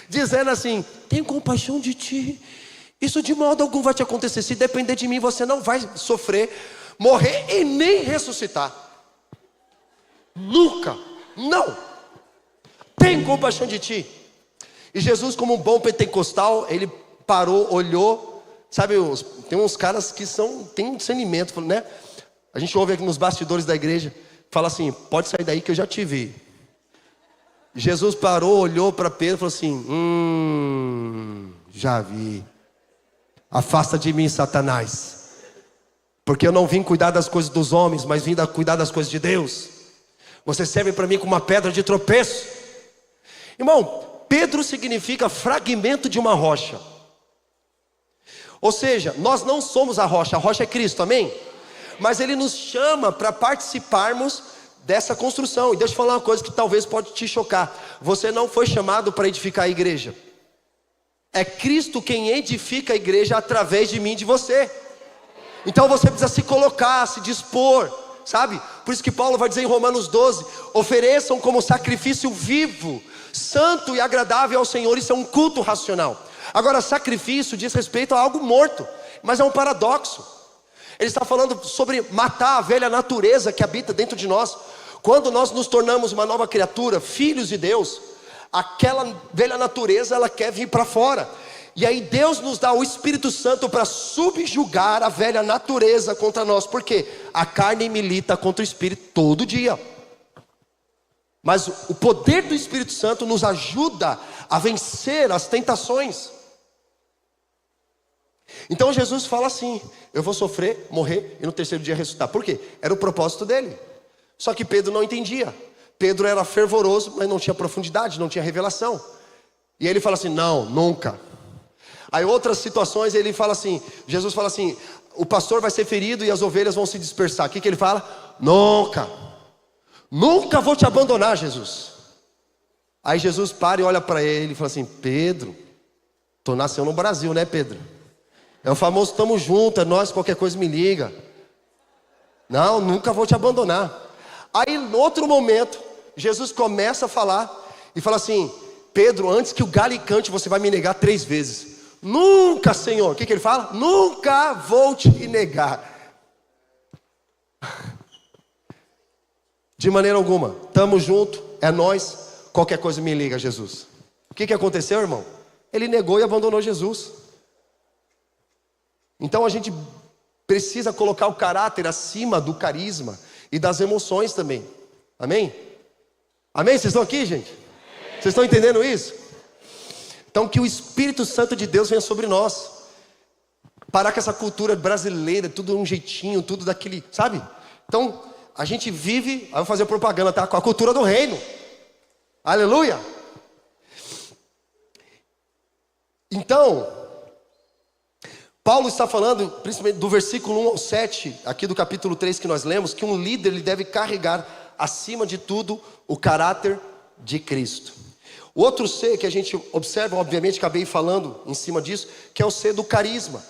dizendo assim: tenho compaixão de ti, isso de modo algum vai te acontecer. Se depender de mim, você não vai sofrer, morrer e nem ressuscitar. Nunca, não. Tenho compaixão de ti. E Jesus, como um bom pentecostal, ele parou, olhou. Sabe, tem uns caras que tem um discernimento, né? A gente ouve aqui nos bastidores da igreja, fala assim: pode sair daí que eu já te vi. Jesus parou, olhou para Pedro e falou assim: já vi. Afasta de mim, Satanás, porque eu não vim cuidar das coisas dos homens, mas vim cuidar das coisas de Deus. Você serve para mim como uma pedra de tropeço. Irmão, Pedro significa fragmento de uma rocha. Ou seja, nós não somos a rocha é Cristo, amém? Mas Ele nos chama para participarmos dessa construção. E deixa eu falar uma coisa que talvez pode te chocar: você não foi chamado para edificar a igreja. É Cristo quem edifica a igreja através de mim e de você. Então você precisa se colocar, se dispor, sabe? Por isso que Paulo vai dizer em Romanos 12: ofereçam como sacrifício vivo, santo e agradável ao Senhor. Isso é um culto racional. Agora, sacrifício diz respeito a algo morto, mas é um paradoxo. Ele está falando sobre matar a velha natureza que habita dentro de nós. Quando nós nos tornamos uma nova criatura, filhos de Deus, aquela velha natureza, ela quer vir para fora. E aí Deus nos dá o Espírito Santo para subjugar a velha natureza contra nós. Por quê? A carne milita contra o Espírito todo dia. Mas o poder do Espírito Santo nos ajuda a vencer as tentações. Então Jesus fala assim: eu vou sofrer, morrer e no terceiro dia ressuscitar. Por quê? Era o propósito dele. Só que Pedro não entendia. Pedro era fervoroso, mas não tinha profundidade, não tinha revelação. E ele fala assim: não, nunca. Aí outras situações ele fala assim, Jesus fala assim: o pastor vai ser ferido e as ovelhas vão se dispersar. O que ele fala? Nunca. Nunca vou te abandonar, Jesus. Aí Jesus para e olha para ele e fala assim: Pedro, tu nasceu no Brasil, né, Pedro? É o famoso tamo junto, é nós, qualquer coisa me liga. Não, nunca vou te abandonar. Aí, no outro momento, Jesus começa a falar e fala assim: Pedro, antes que o galho cante, você vai me negar 3 vezes. Nunca, Senhor. O que ele fala? Nunca vou te negar. De maneira alguma. Tamo junto, é nós, qualquer coisa me liga, Jesus. O que aconteceu, irmão? Ele negou e abandonou Jesus. Então a gente precisa colocar o caráter acima do carisma e das emoções também. Amém? Amém? Vocês estão aqui, gente? Vocês estão entendendo isso? Então que o Espírito Santo de Deus venha sobre nós. Parar com essa cultura brasileira, tudo um jeitinho, tudo daquele, sabe? Então a gente vive, aí eu vou fazer propaganda, tá? Com a cultura do reino. Aleluia! Então, Paulo está falando, principalmente do versículo 1 ao 7, aqui do capítulo 3 que nós lemos, que um líder ele deve carregar, acima de tudo, o caráter de Cristo. O outro C que a gente observa, obviamente, acabei falando em cima disso, que é o C do carisma.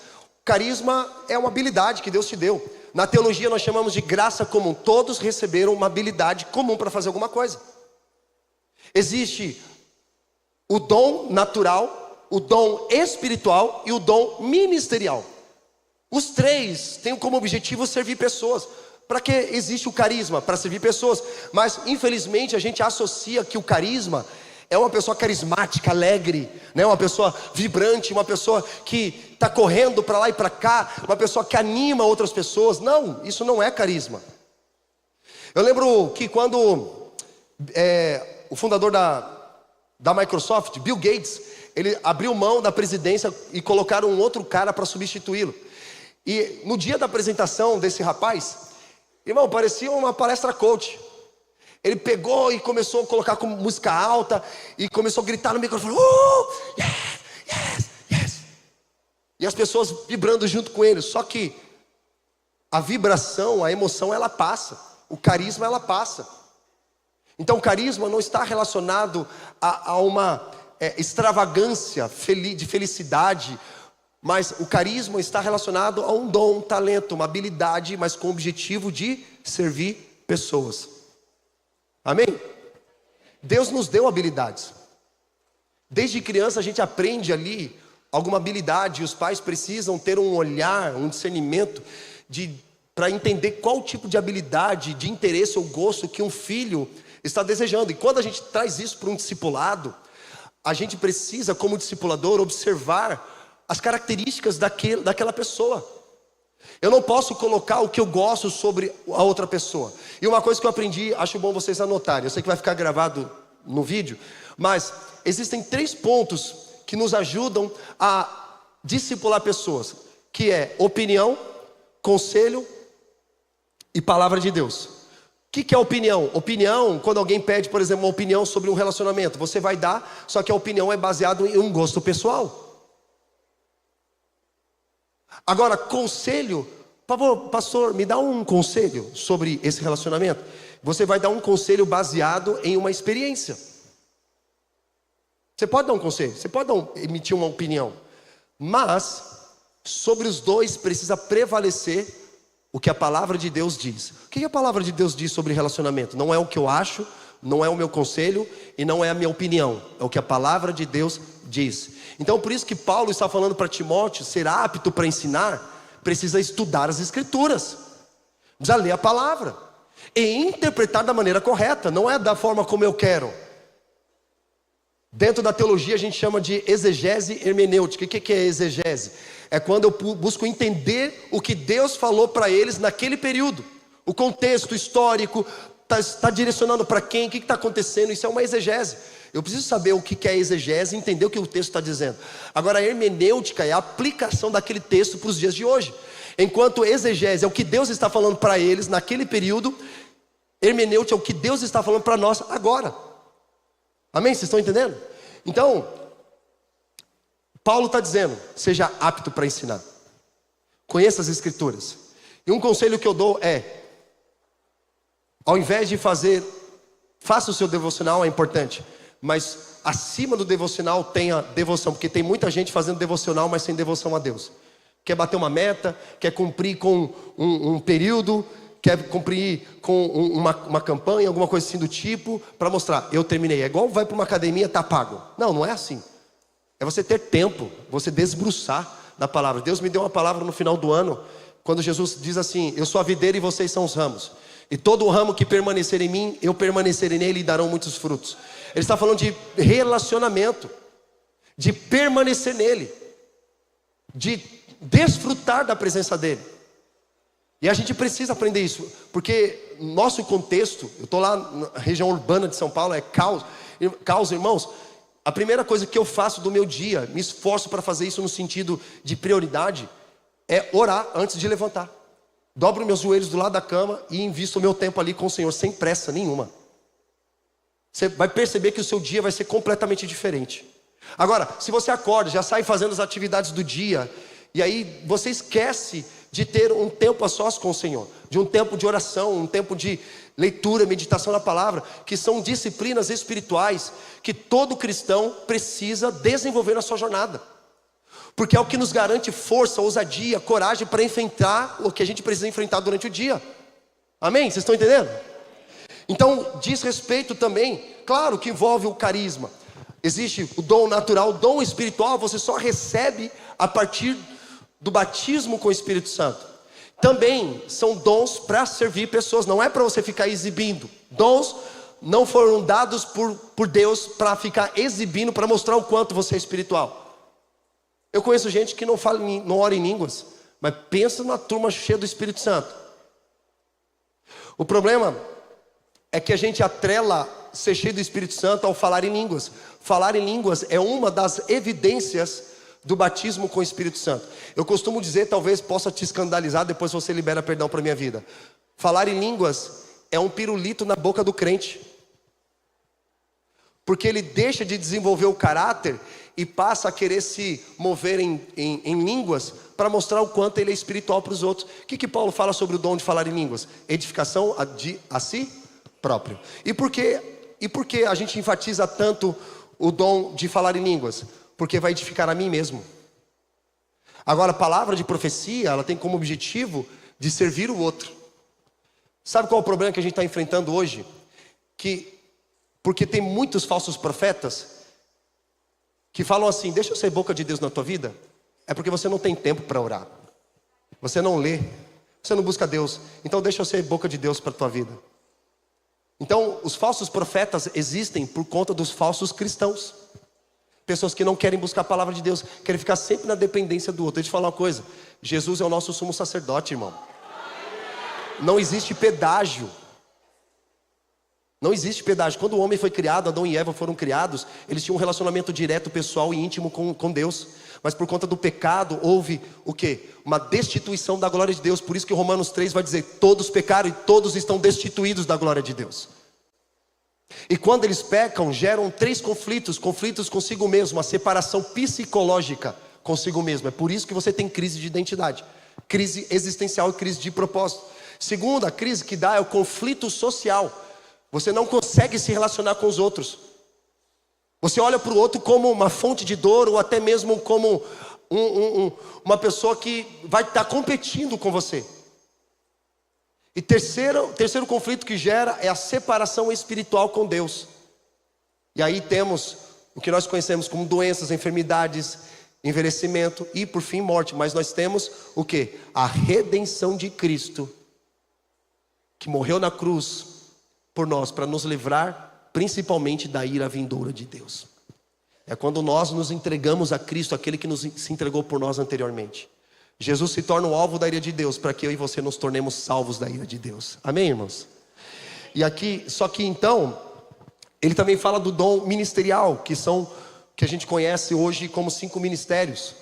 Carisma é uma habilidade que Deus te deu. Na teologia nós chamamos de graça comum. Todos receberam uma habilidade comum para fazer alguma coisa. Existe o dom natural, o dom espiritual e o dom ministerial. Os 3 têm como objetivo servir pessoas. Para que existe o carisma? Para servir pessoas. Mas infelizmente a gente associa que o carisma é uma pessoa carismática, alegre, né? Uma pessoa vibrante, uma pessoa que está correndo para lá e para cá, uma pessoa que anima outras pessoas. Não, isso não é carisma. Eu lembro que quando o fundador da Microsoft, Bill Gates, ele abriu mão da presidência e colocaram um outro cara para substituí-lo. E no dia da apresentação desse rapaz, irmão, parecia uma palestra coach. Ele pegou e começou a colocar com música alta e começou a gritar no microfone: yes, yes, yes. E as pessoas vibrando junto com ele. Só que a vibração, a emoção, ela passa. O carisma, ela passa. Então o carisma não está relacionado a uma extravagância de felicidade, mas o carisma está relacionado a um dom, um talento, uma habilidade, mas com o objetivo de servir pessoas. Amém? Deus nos deu habilidades. Desde criança a gente aprende ali alguma habilidade, e os pais precisam ter um olhar, um discernimento para entender qual tipo de habilidade, de interesse ou gosto que um filho está desejando. E quando a gente traz isso para um discipulado, a gente precisa, como discipulador, observar as características daquela pessoa. Eu não posso colocar o que eu gosto sobre a outra pessoa. E uma coisa que eu aprendi, acho bom vocês anotarem, eu sei que vai ficar gravado no vídeo, mas existem 3 pontos que nos ajudam a discipular pessoas, que é opinião, conselho e palavra de Deus. O que é opinião? Opinião, quando alguém pede, por exemplo, uma opinião sobre um relacionamento, você vai dar, só que a opinião é baseada em um gosto pessoal. Agora, conselho, por favor, pastor, me dá um conselho sobre esse relacionamento. Você vai dar um conselho baseado em uma experiência. Você pode dar um conselho, você pode emitir uma opinião, mas sobre os dois precisa prevalecer o que a palavra de Deus diz. O que a palavra de Deus diz sobre relacionamento? Não é o que eu acho, não é o meu conselho e não é a minha opinião. É o que a palavra de Deus diz. Então por isso que Paulo está falando para Timóteo, ser apto para ensinar, precisa estudar as escrituras, precisa ler a palavra e interpretar da maneira correta, não é da forma como eu quero. Dentro da teologia a gente chama de exegese hermenêutica. O que é exegese? É quando eu busco entender o que Deus falou para eles naquele período. O contexto histórico está direcionando para quem, o que está acontecendo. Isso é uma exegese. Eu preciso saber o que é exegese e entender o que o texto está dizendo. Agora a hermenêutica é a aplicação daquele texto para os dias de hoje. Enquanto exegese é o que Deus está falando para eles naquele período, hermenêutica é o que Deus está falando para nós agora. Amém? Vocês estão entendendo? Então, Paulo está dizendo, seja apto para ensinar. Conheça as escrituras. E um conselho que eu dou é, ao invés de faça o seu devocional, é importante, mas acima do devocional tenha devoção, porque tem muita gente fazendo devocional, mas sem devoção a Deus. Quer bater uma meta, quer cumprir com um período, quer cumprir com uma campanha, alguma coisa assim do tipo, para mostrar, eu terminei. É igual vai para uma academia, tá pago. Não, não é assim. É você ter tempo, você desbruçar na palavra. Deus me deu uma palavra no final do ano, quando Jesus diz assim, eu sou a videira e vocês são os ramos. E todo o ramo que permanecer em mim, eu permanecerei nele e darão muitos frutos. Ele está falando de relacionamento, de permanecer nele, de desfrutar da presença dele. E a gente precisa aprender isso, porque nosso contexto, eu estou lá na região urbana de São Paulo, é caos, irmãos. A primeira coisa que eu faço do meu dia, me esforço para fazer isso no sentido de prioridade, é orar antes de levantar. Dobro meus joelhos do lado da cama e invisto o meu tempo ali com o Senhor, sem pressa nenhuma. Você vai perceber que o seu dia vai ser completamente diferente. Agora, se você acorda, já sai fazendo as atividades do dia, e aí você esquece de ter um tempo a sós com o Senhor, de um tempo de oração, um tempo de leitura, meditação na palavra, que são disciplinas espirituais que todo cristão precisa desenvolver na sua jornada, porque é o que nos garante força, ousadia, coragem para enfrentar o que a gente precisa enfrentar durante o dia. Amém? Vocês estão entendendo? Então diz respeito também, claro que envolve o carisma. Existe o dom natural, o dom espiritual você só recebe a partir do batismo com o Espírito Santo. Também são dons para servir pessoas, não é para você ficar exibindo. Dons não foram dados por Deus para ficar exibindo, para mostrar o quanto você é espiritual. Eu conheço gente que não ora em línguas, mas pensa numa turma cheia do Espírito Santo. O problema é que a gente atrela ser cheio do Espírito Santo ao falar em línguas. Falar em línguas é uma das evidências do batismo com o Espírito Santo. Eu costumo dizer, talvez possa te escandalizar, depois você libera perdão para a minha vida. Falar em línguas é um pirulito na boca do crente, porque ele deixa de desenvolver o caráter e passa a querer se mover em línguas para mostrar o quanto ele é espiritual para os outros. O que Paulo fala sobre o dom de falar em línguas? Edificação a si próprio. E por que a gente enfatiza tanto o dom de falar em línguas? Porque vai edificar a mim mesmo. Agora, a palavra de profecia, ela tem como objetivo de servir o outro. Sabe qual é o problema que a gente está enfrentando hoje? Porque tem muitos falsos profetas que falam assim, deixa eu ser boca de Deus na tua vida. É porque você não tem tempo para orar. Você não lê, você não busca Deus. Então deixa eu ser boca de Deus para a tua vida. Então, os falsos profetas existem por conta dos falsos cristãos. Pessoas que não querem buscar a palavra de Deus, querem ficar sempre na dependência do outro. Deixa eu te falar uma coisa, Jesus é o nosso sumo sacerdote, irmão. Não existe pedágio. Não existe pedágio. Quando o homem foi criado, Adão e Eva foram criados, eles tinham um relacionamento direto, pessoal e íntimo com Deus. Mas por conta do pecado, houve o quê? Uma destituição da glória de Deus. Por isso que Romanos 3 vai dizer, todos pecaram e todos estão destituídos da glória de Deus. E quando eles pecam, geram 3 conflitos consigo mesmo, uma separação psicológica consigo mesmo. É por isso que você tem crise de identidade, crise existencial e crise de propósito. Segunda crise que dá é o conflito social. Você não consegue se relacionar com os outros. Você olha para o outro como uma fonte de dor, ou até mesmo como uma pessoa que vai estar competindo com você. E terceiro conflito que gera é a separação espiritual com Deus. E aí temos o que nós conhecemos como doenças, enfermidades, envelhecimento e por fim morte. Mas nós temos o quê? A redenção de Cristo, que morreu na cruz por nós, para nos livrar principalmente da ira vindoura de Deus. É quando nós nos entregamos a Cristo, aquele que se entregou por nós anteriormente. Jesus se torna o alvo da ira de Deus, para que eu e você nos tornemos salvos da ira de Deus. Amém, irmãos? E aqui, só que então, ele também fala do dom ministerial, que a gente conhece hoje como 5 ministérios,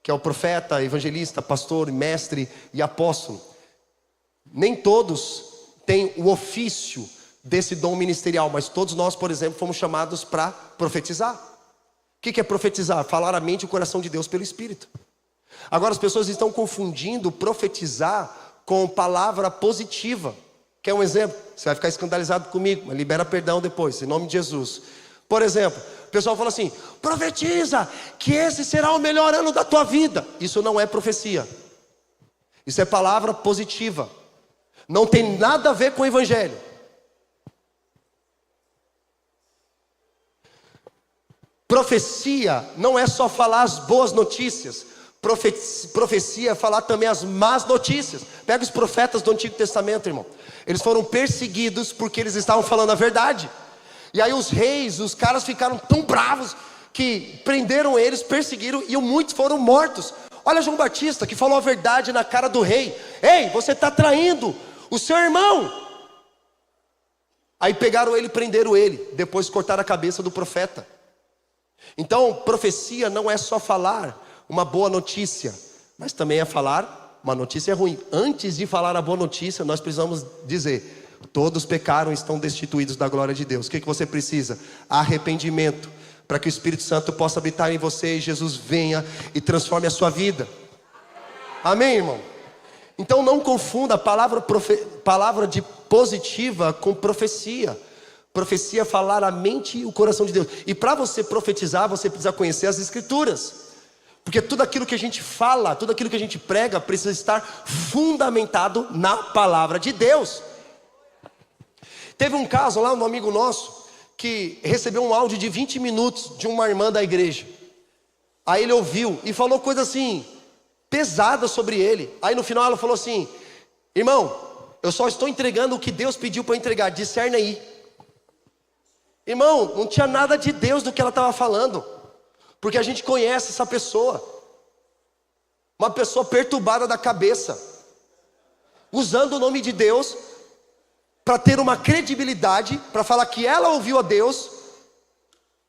que é o profeta, evangelista, pastor, mestre e apóstolo. Nem todos têm o ofício desse dom ministerial, mas todos nós, por exemplo, fomos chamados para profetizar. O que é profetizar? Falar a mente e o coração de Deus pelo Espírito. Agora as pessoas estão confundindo profetizar com palavra positiva. Quer um exemplo? Você vai ficar escandalizado comigo, mas libera perdão depois, em nome de Jesus. Por exemplo, o pessoal fala assim: profetiza que esse será o melhor ano da tua vida. Isso não é profecia. Isso é palavra positiva. Não tem nada a ver com o evangelho. Profecia não é só falar as boas notícias. Profecia é falar também as más notícias. Pega os profetas do Antigo Testamento, irmão. Eles foram perseguidos porque eles estavam falando a verdade. E aí os reis, os caras ficaram tão bravos que prenderam eles, perseguiram e muitos foram mortos. Olha João Batista, que falou a verdade na cara do rei. Ei, você está traindo o seu irmão. Aí pegaram ele e prenderam ele. Depois cortaram a cabeça do profeta. Então, profecia não é só falar uma boa notícia, mas também é falar uma notícia ruim. Antes de falar a boa notícia, nós precisamos dizer: todos pecaram e estão destituídos da glória de Deus. O que você precisa? Arrependimento, para que o Espírito Santo possa habitar em você e Jesus venha e transforme a sua vida. Amém, irmão? Então não confunda a palavra de positiva com profecia. Profecia é falar a mente e o coração de Deus. E para você profetizar, você precisa conhecer as Escrituras. Porque tudo aquilo que a gente fala, tudo aquilo que a gente prega, precisa estar fundamentado na palavra de Deus. Teve um caso lá, um amigo nosso, que recebeu um áudio de 20 minutos de uma irmã da igreja. Aí ele ouviu e falou coisa assim, pesada sobre ele. Aí no final ela falou assim: irmão, eu só estou entregando o que Deus pediu para eu entregar, discerne aí. Irmão, não tinha nada de Deus do que ela estava falando. Porque a gente conhece essa pessoa. Uma pessoa perturbada da cabeça, usando o nome de Deus para ter uma credibilidade, para falar que ela ouviu a Deus.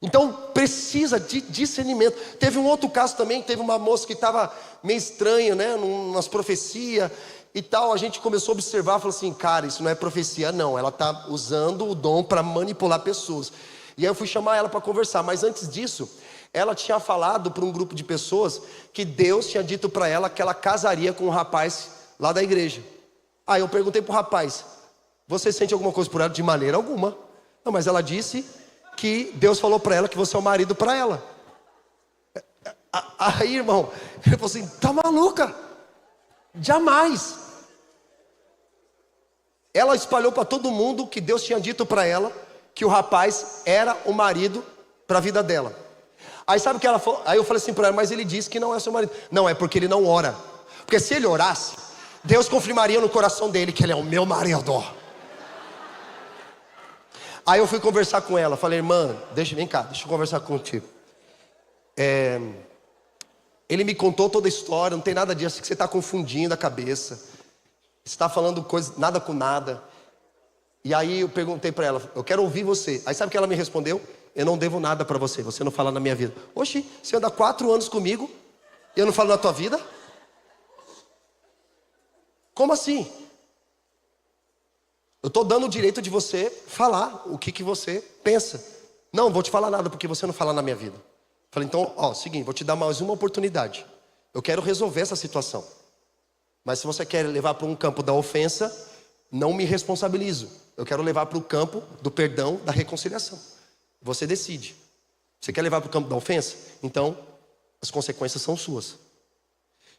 Então precisa de discernimento. Teve um outro caso também, teve uma moça que estava meio estranha, né, nas profecias e tal. A gente começou a observar, falou assim: cara, isso não é profecia não, ela está usando o dom para manipular pessoas. E aí eu fui chamar ela para conversar, mas antes disso, ela tinha falado para um grupo de pessoas que Deus tinha dito para ela que ela casaria com um rapaz lá da igreja. Aí eu perguntei para o rapaz: você sente alguma coisa por ela? De maneira alguma. Não, mas ela disse que Deus falou para ela que você é o marido para ela. Aí, irmão, ele falou assim: tá maluca? Jamais. Ela espalhou para todo mundo que Deus tinha dito para ela que o rapaz era o marido para a vida dela. Aí sabe o que ela falou? Aí eu falei assim para ela: mas ele disse que não é seu marido. Não, é porque ele não ora. Porque se ele orasse, Deus confirmaria no coração dele que ele é o meu marido. Aí eu fui conversar com ela, falei: irmã, vem cá, deixa eu conversar contigo. Ele me contou toda a história, não tem nada disso, que você está confundindo a cabeça. Você está falando coisa, nada com nada. E aí eu perguntei para ela: eu quero ouvir você. Aí sabe o que ela me respondeu? Eu não devo nada para você, você não fala na minha vida. Oxi, você anda 4 anos comigo e eu não falo na tua vida? Como assim? Eu estou dando o direito de você falar o que você pensa. Não, vou te falar nada porque você não fala na minha vida. Falei: então, seguinte, vou te dar mais uma oportunidade. Eu quero resolver essa situação. Mas se você quer levar para um campo da ofensa, não me responsabilizo. Eu quero levar para o campo do perdão, da reconciliação. Você decide. Você quer levar para o campo da ofensa? Então, as consequências são suas.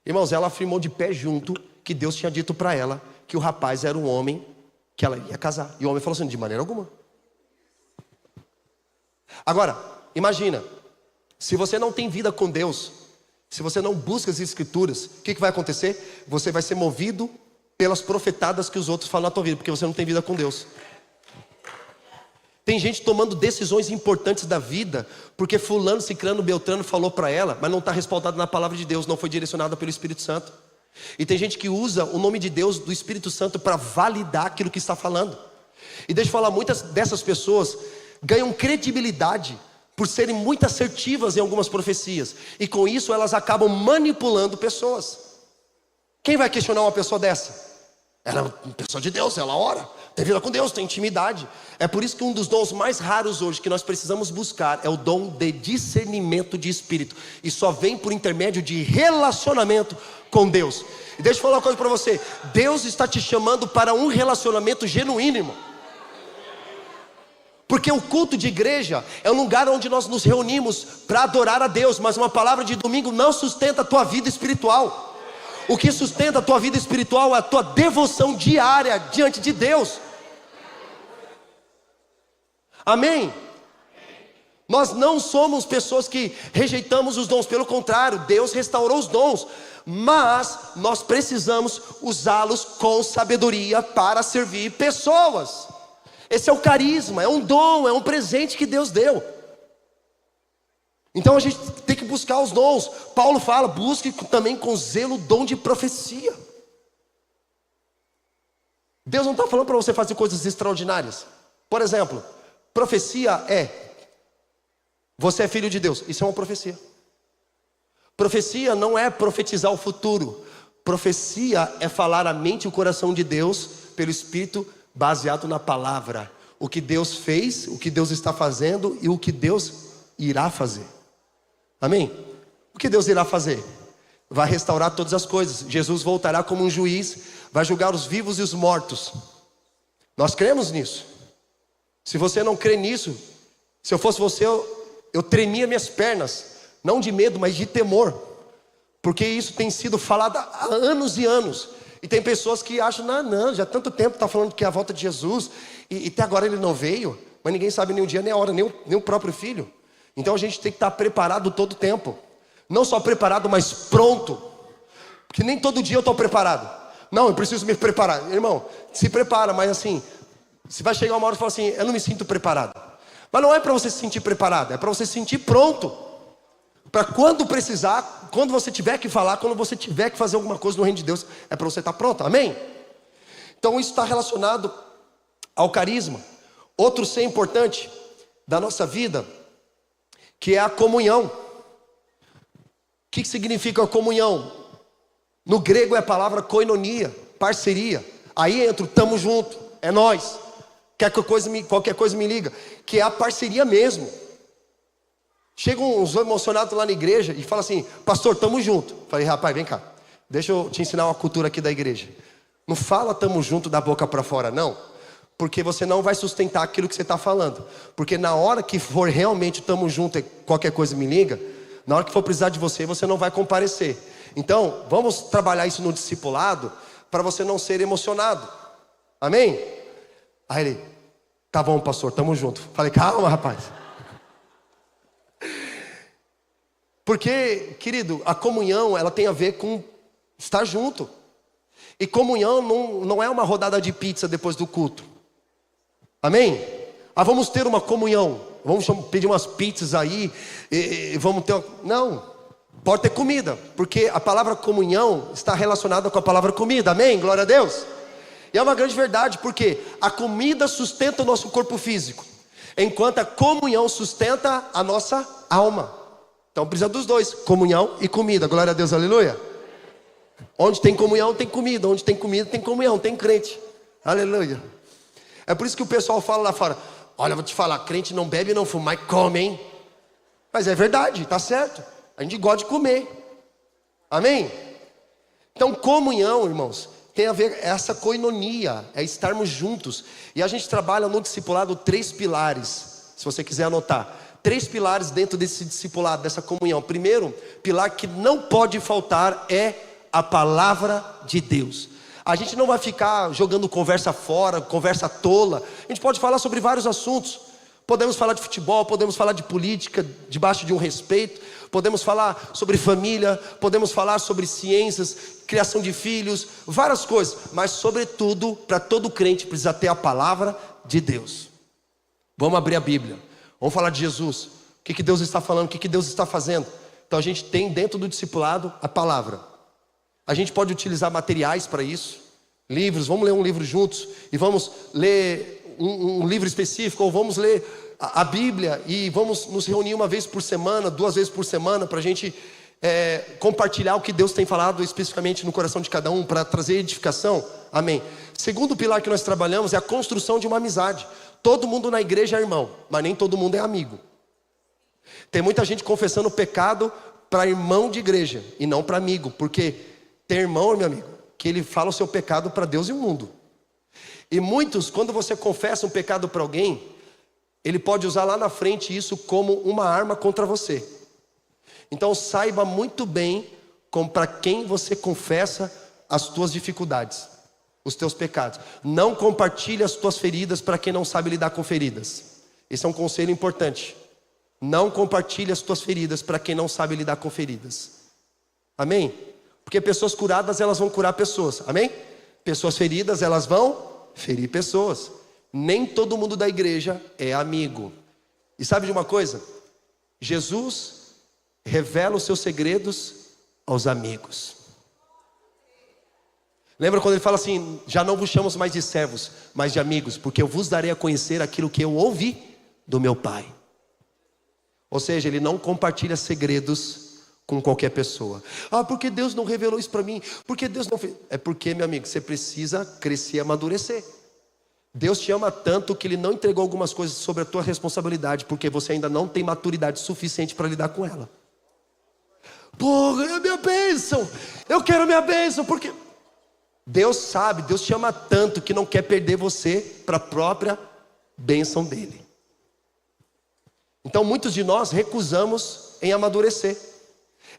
Irmãos, ela afirmou de pé junto que Deus tinha dito para ela que o rapaz era um homem que ela ia casar. E o homem falou assim: de maneira alguma. Agora, imagina, se você não tem vida com Deus, se você não busca as Escrituras, o que vai acontecer? Você vai ser movido pelas profetadas que os outros falam na tua vida, porque você não tem vida com Deus. Tem gente tomando decisões importantes da vida porque fulano, ciclano, beltrano falou para ela, mas não está respaldado na palavra de Deus, não foi direcionada pelo Espírito Santo. E tem gente que usa o nome de Deus, do Espírito Santo, para validar aquilo que está falando. E deixa eu falar, muitas dessas pessoas ganham credibilidade por serem muito assertivas em algumas profecias, e com isso elas acabam manipulando pessoas. Quem vai questionar uma pessoa dessa? Ela é uma pessoa de Deus, ela ora, tem vida com Deus, tem intimidade. É por isso que um dos dons mais raros hoje que nós precisamos buscar é o dom de discernimento de espírito. E só vem por intermédio de relacionamento com Deus. E deixa eu falar uma coisa para você: Deus está te chamando para um relacionamento genuíno, irmão. Porque o culto de igreja é um lugar onde nós nos reunimos para adorar a Deus, mas uma palavra de domingo não sustenta a tua vida espiritual. O que sustenta a tua vida espiritual é a tua devoção diária diante de Deus. Amém? Nós não somos pessoas que rejeitamos os dons, pelo contrário, Deus restaurou os dons, mas nós precisamos usá-los com sabedoria para servir pessoas. Esse é o carisma, é um dom, é um presente que Deus deu. Então a gente tem que buscar os dons. Paulo fala, busque também com zelo o dom de profecia. Deus não está falando para você fazer coisas extraordinárias. Por exemplo, profecia você é filho de Deus, isso é uma profecia. Profecia não é profetizar o futuro. Profecia é falar a mente e o coração de Deus pelo Espírito, baseado na palavra. O que Deus fez, o que Deus está fazendo e o que Deus irá fazer. Amém? O que Deus irá fazer? Vai restaurar todas as coisas. Jesus voltará como um juiz, vai julgar os vivos e os mortos. Nós cremos nisso. Se você não crê nisso, se eu fosse você, eu tremia minhas pernas, não de medo, mas de temor, porque isso tem sido falado há anos e anos, e tem pessoas que acham, não, já há tanto tempo está falando que é a volta de Jesus, e até agora ele não veio, mas ninguém sabe nem o dia nem a hora, nem o próprio filho. Então a gente tem que estar preparado todo o tempo, não só preparado, mas pronto, porque nem todo dia eu estou preparado. Não, eu preciso me preparar. Irmão, se prepara, mas assim, você vai chegar uma hora e falar assim, eu não me sinto preparado. Mas não é para você se sentir preparado, é para você se sentir pronto. Para quando precisar, quando você tiver que falar, quando você tiver que fazer alguma coisa no reino de Deus, é para você estar pronto, amém? Então isso está relacionado ao carisma. Outro ser importante da nossa vida, que é a comunhão. O que significa a comunhão? No grego é a palavra koinonia, parceria. Aí entra o tamo junto, é nós. Qualquer coisa me liga, que é a parceria mesmo. Chegam uns emocionados lá na igreja e falam assim, pastor, tamo junto. Falei, rapaz, vem cá, deixa eu te ensinar uma cultura aqui da igreja. Não fala tamo junto da boca para fora, não, porque você não vai sustentar aquilo que você está falando. Porque na hora que for realmente tamo junto e qualquer coisa me liga, na hora que for precisar de você, você não vai comparecer. Então, vamos trabalhar isso no discipulado, para você não ser emocionado. Amém? Aí ele, tá bom, pastor, tamo junto. Falei, calma, rapaz. Porque, querido, a comunhão, ela tem a ver com estar junto. E comunhão não é uma rodada de pizza depois do culto. Amém? Vamos ter uma comunhão. Vamos pedir umas pizzas aí e vamos ter... Não, pode ter comida, porque a palavra comunhão está relacionada com a palavra comida. Amém? Glória a Deus. E é uma grande verdade, porque a comida sustenta o nosso corpo físico, enquanto a comunhão sustenta a nossa alma. Então precisa dos dois, comunhão e comida. Glória a Deus, aleluia. Onde tem comunhão tem comida, onde tem comida tem comunhão, tem crente. Aleluia. É por isso que o pessoal fala lá fora, olha, vou te falar, crente não bebe, não fuma, mas come, hein? Mas é verdade, tá certo. A gente gosta de comer. Amém? Então comunhão, irmãos, tem a ver essa koinonia, é estarmos juntos. E a gente trabalha no discipulado 3 pilares, se você quiser anotar. 3 pilares dentro desse discipulado, dessa comunhão. Primeiro pilar que não pode faltar é a palavra de Deus. A gente não vai ficar jogando conversa fora, conversa tola. A gente pode falar sobre vários assuntos. Podemos falar de futebol, podemos falar de política, debaixo de um respeito. Podemos falar sobre família, podemos falar sobre ciências, criação de filhos, várias coisas. Mas sobretudo, para todo crente precisa ter a palavra de Deus. Vamos abrir a Bíblia, vamos falar de Jesus. O que Deus está falando, o que Deus está fazendo. Então a gente tem dentro do discipulado a palavra. A gente pode utilizar materiais para isso, livros, vamos ler um livro juntos, e vamos ler um livro específico, ou vamos ler a Bíblia, e vamos nos reunir uma vez por semana, 2 vezes por semana, para a gente compartilhar o que Deus tem falado especificamente no coração de cada um, para trazer edificação. Amém. Segundo pilar que nós trabalhamos é a construção de uma amizade. Todo mundo na igreja é irmão, mas nem todo mundo é amigo. Tem muita gente confessando pecado para irmão de igreja e não para amigo, porque tem irmão, meu amigo, que ele fala o seu pecado para Deus e o mundo. E muitos, quando você confessa um pecado para alguém, ele pode usar lá na frente isso como uma arma contra você. Então saiba muito bem para quem você confessa as tuas dificuldades, os teus pecados. Não compartilhe as tuas feridas para quem não sabe lidar com feridas. Esse é um conselho importante. Não compartilhe as tuas feridas para quem não sabe lidar com feridas. Amém? Porque pessoas curadas, elas vão curar pessoas. Amém? Pessoas feridas, elas vão ferir pessoas. Nem todo mundo da igreja é amigo. E sabe de uma coisa? Jesus revela os seus segredos aos amigos. Lembra quando ele fala assim: já não vos chamo mais de servos, mas de amigos, porque eu vos darei a conhecer aquilo que eu ouvi do meu Pai. Ou seja, ele não compartilha segredos com qualquer pessoa. Ah, porque Deus não revelou isso para mim? Porque Deus não fez? É porque, meu amigo, você precisa crescer e amadurecer. Deus te ama tanto que Ele não entregou algumas coisas sobre a tua responsabilidade, porque você ainda não tem maturidade suficiente para lidar com ela. Porra, é a minha bênção, eu quero a minha bênção, porque Deus sabe, Deus te ama tanto que não quer perder você para a própria bênção dEle. Então muitos de nós recusamos em amadurecer.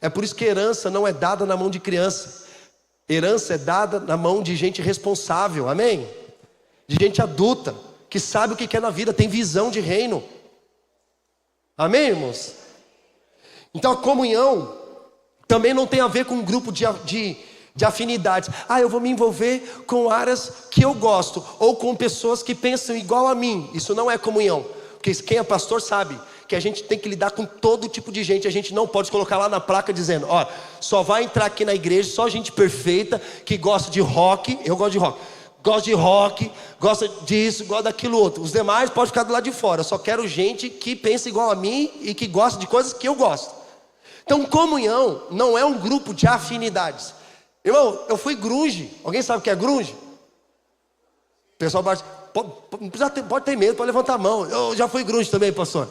É por isso que herança não é dada na mão de criança. Herança é dada na mão de gente responsável, amém? De gente adulta, que sabe o que quer na vida, tem visão de reino. Amém, irmãos? Então a comunhão também não tem a ver com um grupo de afinidades. Ah, eu vou me envolver com áreas que eu gosto, ou com pessoas que pensam igual a mim. Isso não é comunhão. Porque quem é pastor sabe que a gente tem que lidar com todo tipo de gente. A gente não pode colocar lá na placa dizendo: ó, só vai entrar aqui na igreja só gente perfeita, que gosta de rock. Eu gosto de rock. Gosta de rock, gosta disso, gosta daquilo outro. Os demais podem ficar do lado de fora. Eu só quero gente que pensa igual a mim e que gosta de coisas que eu gosto. Então comunhão não é um grupo de afinidades. Irmão, eu fui grunge. Alguém sabe o que é grunge? O pessoal bate, pode ter medo, pode levantar a mão. Eu já fui grunge também, pastor.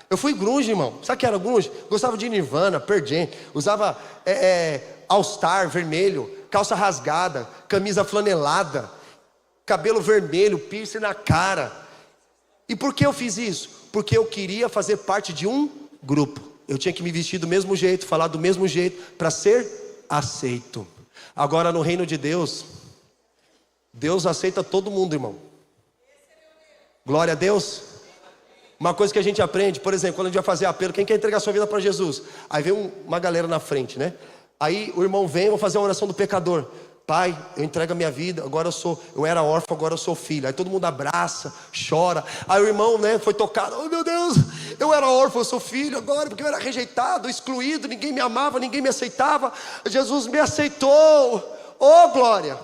Eu fui grunge, irmão. Sabe o que era grunge? Gostava de Nirvana, Pearl Jam. Usava All Star vermelho, calça rasgada, camisa flanelada, cabelo vermelho, piercing na cara. E por que eu fiz isso? Porque eu queria fazer parte de um grupo. Eu tinha que me vestir do mesmo jeito, falar do mesmo jeito, para ser aceito. Agora no reino de Deus, Deus aceita todo mundo, irmão. Glória a Deus. Uma coisa que a gente aprende, por exemplo, quando a gente vai fazer apelo, quem quer entregar sua vida para Jesus? Aí vem uma galera na frente, né? Aí o irmão vem, vou fazer a oração do pecador. Pai, eu entrego a minha vida, agora eu era órfão, agora eu sou filho. Aí todo mundo abraça, chora. Aí o irmão, né, foi tocado. Oh meu Deus, eu era órfão, eu sou filho agora, porque eu era rejeitado, excluído, ninguém me amava, ninguém me aceitava. Jesus me aceitou. Oh glória.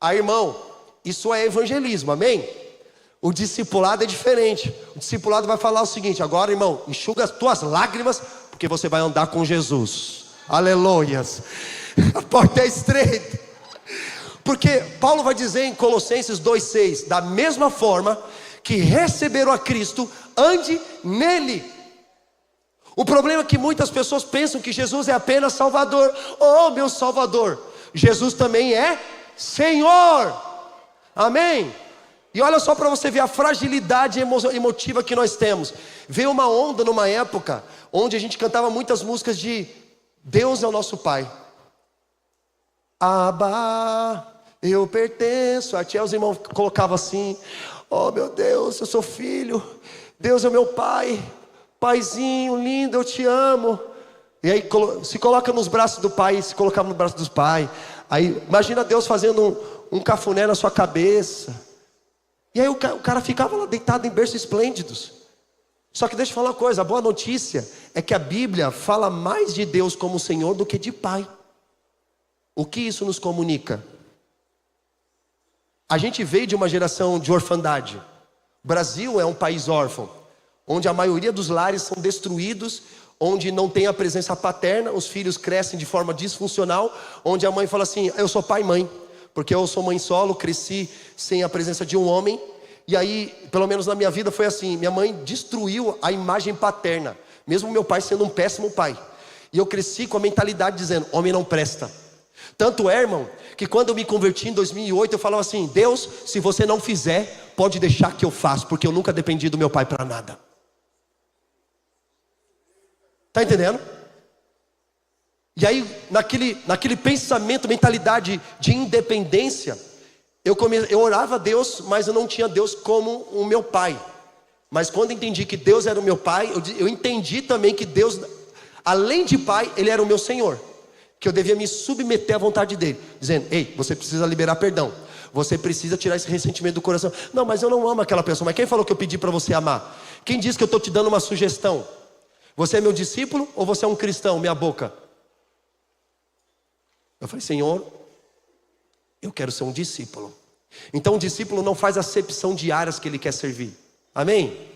Aí irmão, isso é evangelismo, amém? O discipulado é diferente. O discipulado vai falar o seguinte: agora irmão, enxuga as tuas lágrimas, porque você vai andar com Jesus. Aleluias. A porta é estreita. Porque Paulo vai dizer em Colossenses 2,6: da mesma forma que receberam a Cristo, ande nele. O problema é que muitas pessoas pensam que Jesus é apenas Salvador. Oh meu Salvador, Jesus também é Senhor. Amém? E olha só para você ver a fragilidade emotiva que nós temos. Veio uma onda numa época onde a gente cantava muitas músicas de Deus é o nosso Pai. Abba, eu pertenço a ti. Os irmãos colocavam assim: oh meu Deus, eu sou filho, Deus é o meu Pai, Paizinho lindo, eu te amo. E aí se coloca nos braços do Pai, se colocava no braço dos pais. Aí imagina Deus fazendo um cafuné na sua cabeça. E aí o cara ficava lá deitado em berços esplêndidos. Só que deixa eu falar uma coisa, a boa notícia é que a Bíblia fala mais de Deus como Senhor do que de Pai. O que isso nos comunica? A gente veio de uma geração de orfandade. O Brasil é um país órfão, onde a maioria dos lares são destruídos, onde não tem a presença paterna, os filhos crescem de forma disfuncional, onde a mãe fala assim: eu sou pai e mãe, porque eu sou mãe solo, cresci sem a presença de um homem. E aí, pelo menos na minha vida foi assim, minha mãe destruiu a imagem paterna, mesmo meu pai sendo um péssimo pai. E eu cresci com a mentalidade dizendo: homem não presta. Tanto é, irmão, que quando eu me converti em 2008, eu falava assim: Deus, se você não fizer, pode deixar que eu faço, porque eu nunca dependi do meu pai para nada. Está entendendo? E aí, naquele pensamento, mentalidade de independência, eu orava a Deus, mas eu não tinha Deus como o meu pai. Mas quando eu entendi que Deus era o meu pai, eu entendi também que Deus, além de pai, Ele era o meu Senhor, que eu devia me submeter à vontade dEle, dizendo: ei, você precisa liberar perdão, você precisa tirar esse ressentimento do coração. Não, mas eu não amo aquela pessoa. Mas quem falou que eu pedi para você amar? Quem disse que eu estou te dando uma sugestão? Você é meu discípulo ou você é um cristão, minha boca? Eu falei: Senhor, eu quero ser um discípulo. Então o discípulo não faz acepção de áreas que ele quer servir. Amém?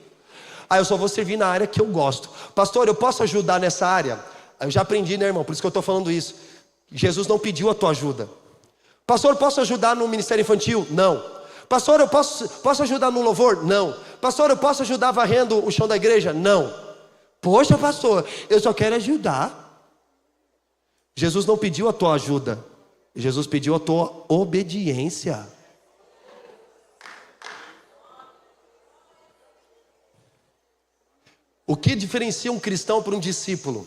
Eu só vou servir na área que eu gosto. Pastor, eu posso ajudar nessa área? Eu já aprendi, né, irmão? Por isso que eu estou falando isso. Jesus não pediu a tua ajuda. Pastor, posso ajudar no ministério infantil? Não. Pastor, eu posso ajudar no louvor? Não. Pastor, eu posso ajudar varrendo o chão da igreja? Não. Poxa, pastor, eu só quero ajudar. Jesus não pediu a tua ajuda, Jesus pediu a tua obediência. O que diferencia um cristão para um discípulo?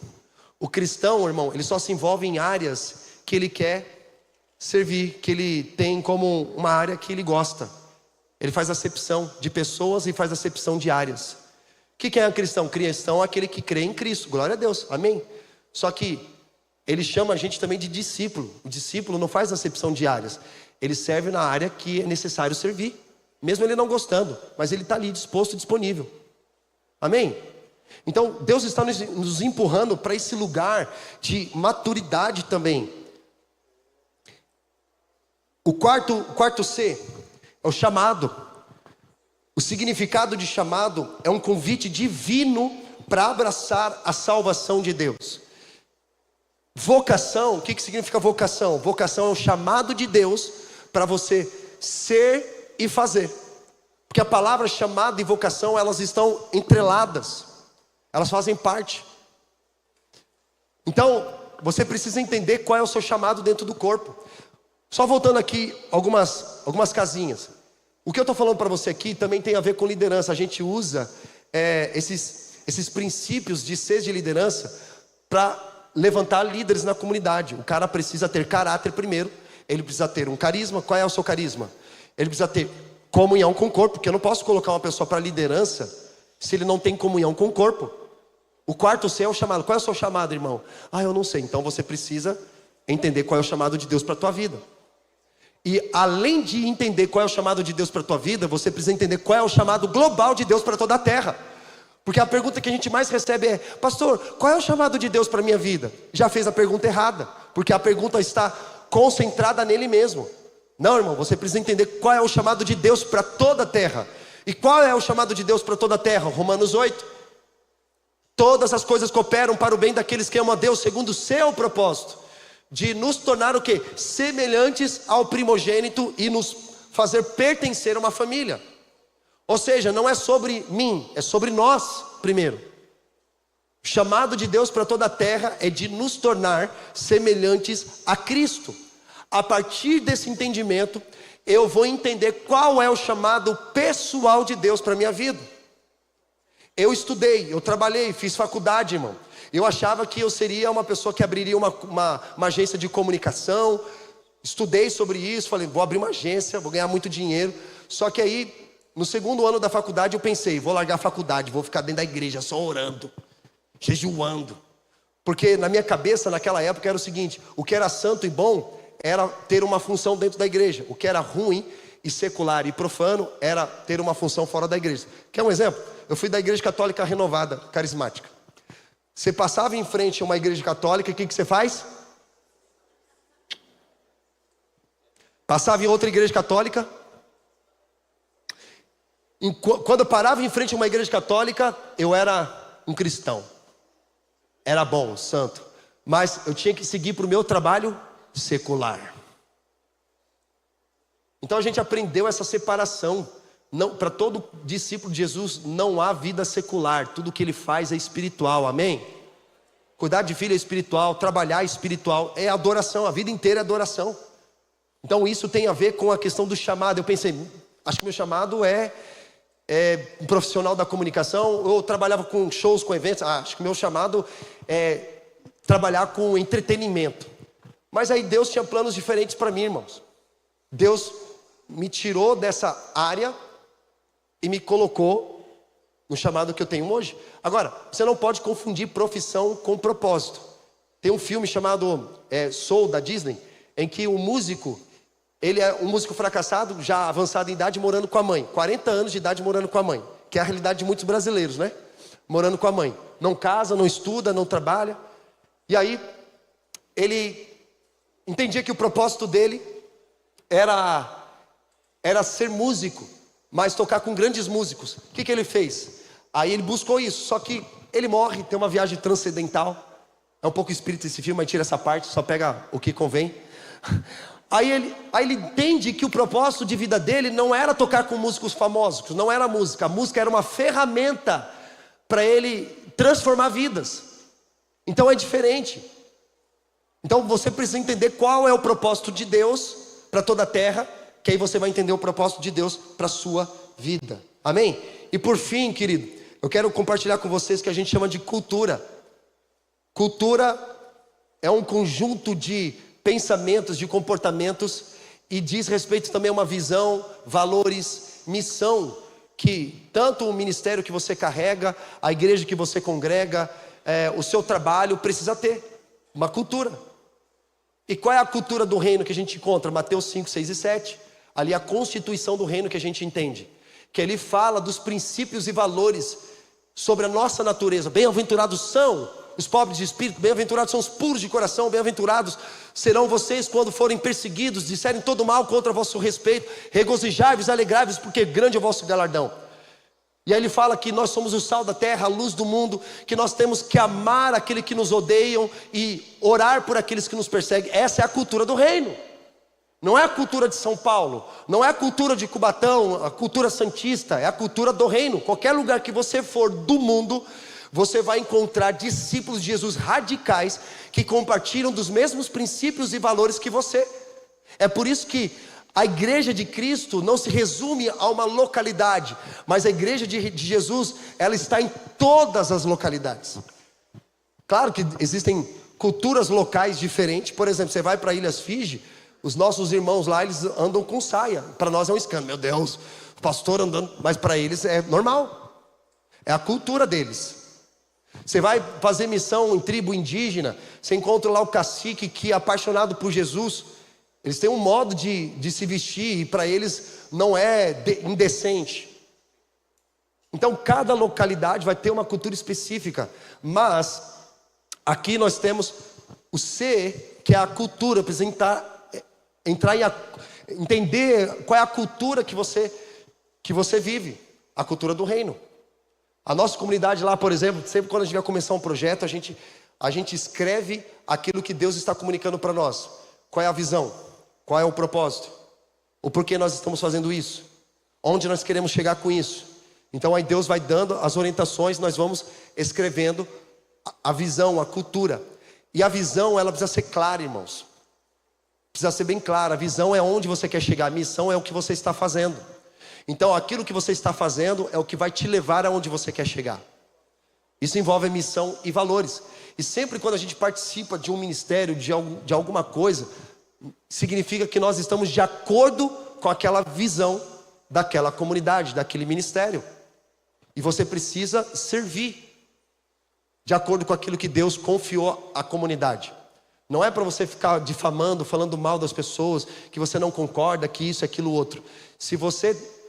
O cristão, irmão, ele só se envolve em áreas que ele quer servir, que ele tem como uma área que ele gosta. Ele faz acepção de pessoas e faz acepção de áreas. O que é um cristão? Cristão é aquele que crê em Cristo, glória a Deus, amém? Só que ele chama a gente também de discípulo. O discípulo não faz acepção de áreas, ele serve na área que é necessário servir, mesmo ele não gostando, mas ele está ali disposto, disponível, amém? Então Deus está nos empurrando para esse lugar de maturidade também. O quarto C é o chamado. O significado de chamado é um convite divino para abraçar a salvação de Deus. Vocação, o que significa vocação? Vocação é o chamado de Deus para você ser e fazer. Porque a palavra chamado e vocação, elas estão entreladas, elas fazem parte. Então, você precisa entender qual é o seu chamado dentro do corpo. Só voltando aqui algumas casinhas. O que eu estou falando para você aqui também tem a ver com liderança. A gente usa esses princípios de ser de liderança para levantar líderes na comunidade. O cara precisa ter caráter primeiro. Ele precisa ter um carisma. Qual é o seu carisma? Ele precisa ter comunhão com o corpo, porque eu não posso colocar uma pessoa para liderança se ele não tem comunhão com o corpo. O quarto C é o chamado. Qual é o seu chamado, irmão? Eu não sei. Então você precisa entender qual é o chamado de Deus para a tua vida. E além de entender qual é o chamado de Deus para a tua vida, você precisa entender qual é o chamado global de Deus para toda a terra. Porque a pergunta que a gente mais recebe é: pastor, qual é o chamado de Deus para a minha vida? Já fez a pergunta errada, porque a pergunta está concentrada nele mesmo. Não, irmão, você precisa entender qual é o chamado de Deus para toda a terra. E qual é o chamado de Deus para toda a terra? Romanos 8. Todas as coisas cooperam para o bem daqueles que amam a Deus segundo o seu propósito, de nos tornar o quê? Semelhantes ao primogênito e nos fazer pertencer a uma família. Ou seja, não é sobre mim, é sobre nós primeiro. O chamado de Deus para toda a terra é de nos tornar semelhantes a Cristo. A partir desse entendimento, eu vou entender qual é o chamado pessoal de Deus para a minha vida. Eu estudei, eu trabalhei, fiz faculdade, irmão. Eu achava que eu seria uma pessoa que abriria uma agência de comunicação. Estudei sobre isso, falei, vou abrir uma agência, vou ganhar muito dinheiro. Só que aí, no segundo ano da faculdade, eu pensei, vou largar a faculdade, vou ficar dentro da igreja só orando, jejuando. Porque na minha cabeça, naquela época, era o seguinte: o que era santo e bom era ter uma função dentro da igreja. O que era ruim e secular e profano era ter uma função fora da igreja. Quer um exemplo? Eu fui da igreja católica renovada, carismática. Você passava em frente a uma igreja católica, o que você faz? Passava em outra igreja católica. Quando eu parava em frente a uma igreja católica, eu era um cristão. Era bom, santo. Mas eu tinha que seguir para o meu trabalho secular. Então a gente aprendeu essa separação. Para todo discípulo de Jesus não há vida secular. Tudo que ele faz é espiritual, amém? Cuidar de filho é espiritual, trabalhar é espiritual, é adoração, a vida inteira é adoração. Então isso tem a ver com a questão do chamado. Eu pensei, acho que meu chamado é um profissional da comunicação. Eu trabalhava com shows, com eventos. Acho que meu chamado é trabalhar com entretenimento. Mas aí Deus tinha planos diferentes para mim, irmãos. Deus me tirou dessa área e me colocou no chamado que eu tenho hoje. Agora, você não pode confundir profissão com propósito. Tem um filme chamado Soul, da Disney, em que o músico, ele é um músico fracassado, já avançado em idade, morando com a mãe. 40 anos de idade morando com a mãe. Que é a realidade de muitos brasileiros, né? Morando com a mãe. Não casa, não estuda, não trabalha. E aí, ele entendia que o propósito dele era ser músico, mas tocar com grandes músicos. O que ele fez? Aí ele buscou isso, só que ele morre, tem uma viagem transcendental. É um pouco espírita esse filme, mas tira essa parte, só pega o que convém. Aí ele entende que o propósito de vida dele não era tocar com músicos famosos, não era música. A música era uma ferramenta para ele transformar vidas. Então é diferente. Então você precisa entender qual é o propósito de Deus para toda a terra, que aí você vai entender o propósito de Deus para a sua vida. Amém? E por fim, querido, eu quero compartilhar com vocês o que a gente chama de cultura. Cultura é um conjunto de pensamentos, de comportamentos, e diz respeito também a uma visão, valores, missão, que tanto o ministério que você carrega, a igreja que você congrega, o seu trabalho precisa ter uma cultura. E qual é a cultura do reino que a gente encontra? Mateus 5, 6 e 7. Ali a constituição do reino que a gente entende, que ele fala dos princípios e valores sobre a nossa natureza. Bem-aventurados são os pobres de espírito, bem-aventurados são os puros de coração, bem-aventurados serão vocês quando forem perseguidos, disserem todo mal contra vosso respeito, regozijai-vos, alegrai-vos, porque grande é o vosso galardão. E aí ele fala que nós somos o sal da terra, a luz do mundo, que nós temos que amar aqueles que nos odeiam e orar por aqueles que nos perseguem. Essa é a cultura do reino. Não é a cultura de São Paulo, não é a cultura de Cubatão, a cultura santista, é a cultura do reino. Qualquer lugar que você for do mundo, você vai encontrar discípulos de Jesus radicais que compartilham dos mesmos princípios e valores que você. É por isso que a igreja de Cristo não se resume a uma localidade, mas a igreja de Jesus, ela está em todas as localidades. Claro que existem culturas locais diferentes. Por exemplo, você vai para Ilhas Fiji, os nossos irmãos lá, eles andam com saia. Para nós é um escândalo, meu Deus, o pastor andando, mas para eles é normal. É a cultura deles. Você vai fazer missão em tribo indígena, você encontra lá o cacique que é apaixonado por Jesus. Eles têm um modo de se vestir e para eles não é indecente. Então cada localidade vai ter uma cultura específica. Mas aqui nós temos o C, que é a cultura. Precisa entrar em entender qual é a cultura que você vive. A cultura do reino. A nossa comunidade lá, por exemplo, sempre quando a gente vai começar um projeto, a gente escreve aquilo que Deus está comunicando para nós. Qual é a visão? Qual é o propósito? O porquê nós estamos fazendo isso? Onde nós queremos chegar com isso? Então aí Deus vai dando as orientações, nós vamos escrevendo a visão, a cultura. E a visão, ela precisa ser clara, irmãos. Precisa ser bem clara. A visão é onde você quer chegar, a missão é o que você está fazendo. Então aquilo que você está fazendo é o que vai te levar aonde você quer chegar. Isso envolve missão e valores. E sempre quando a gente participa de um ministério, de alguma coisa, significa que nós estamos de acordo com aquela visão daquela comunidade, daquele ministério. E você precisa servir de acordo com aquilo que Deus confiou à comunidade. Não é para você ficar difamando, falando mal das pessoas, que você não concorda, que isso, aquilo, outro.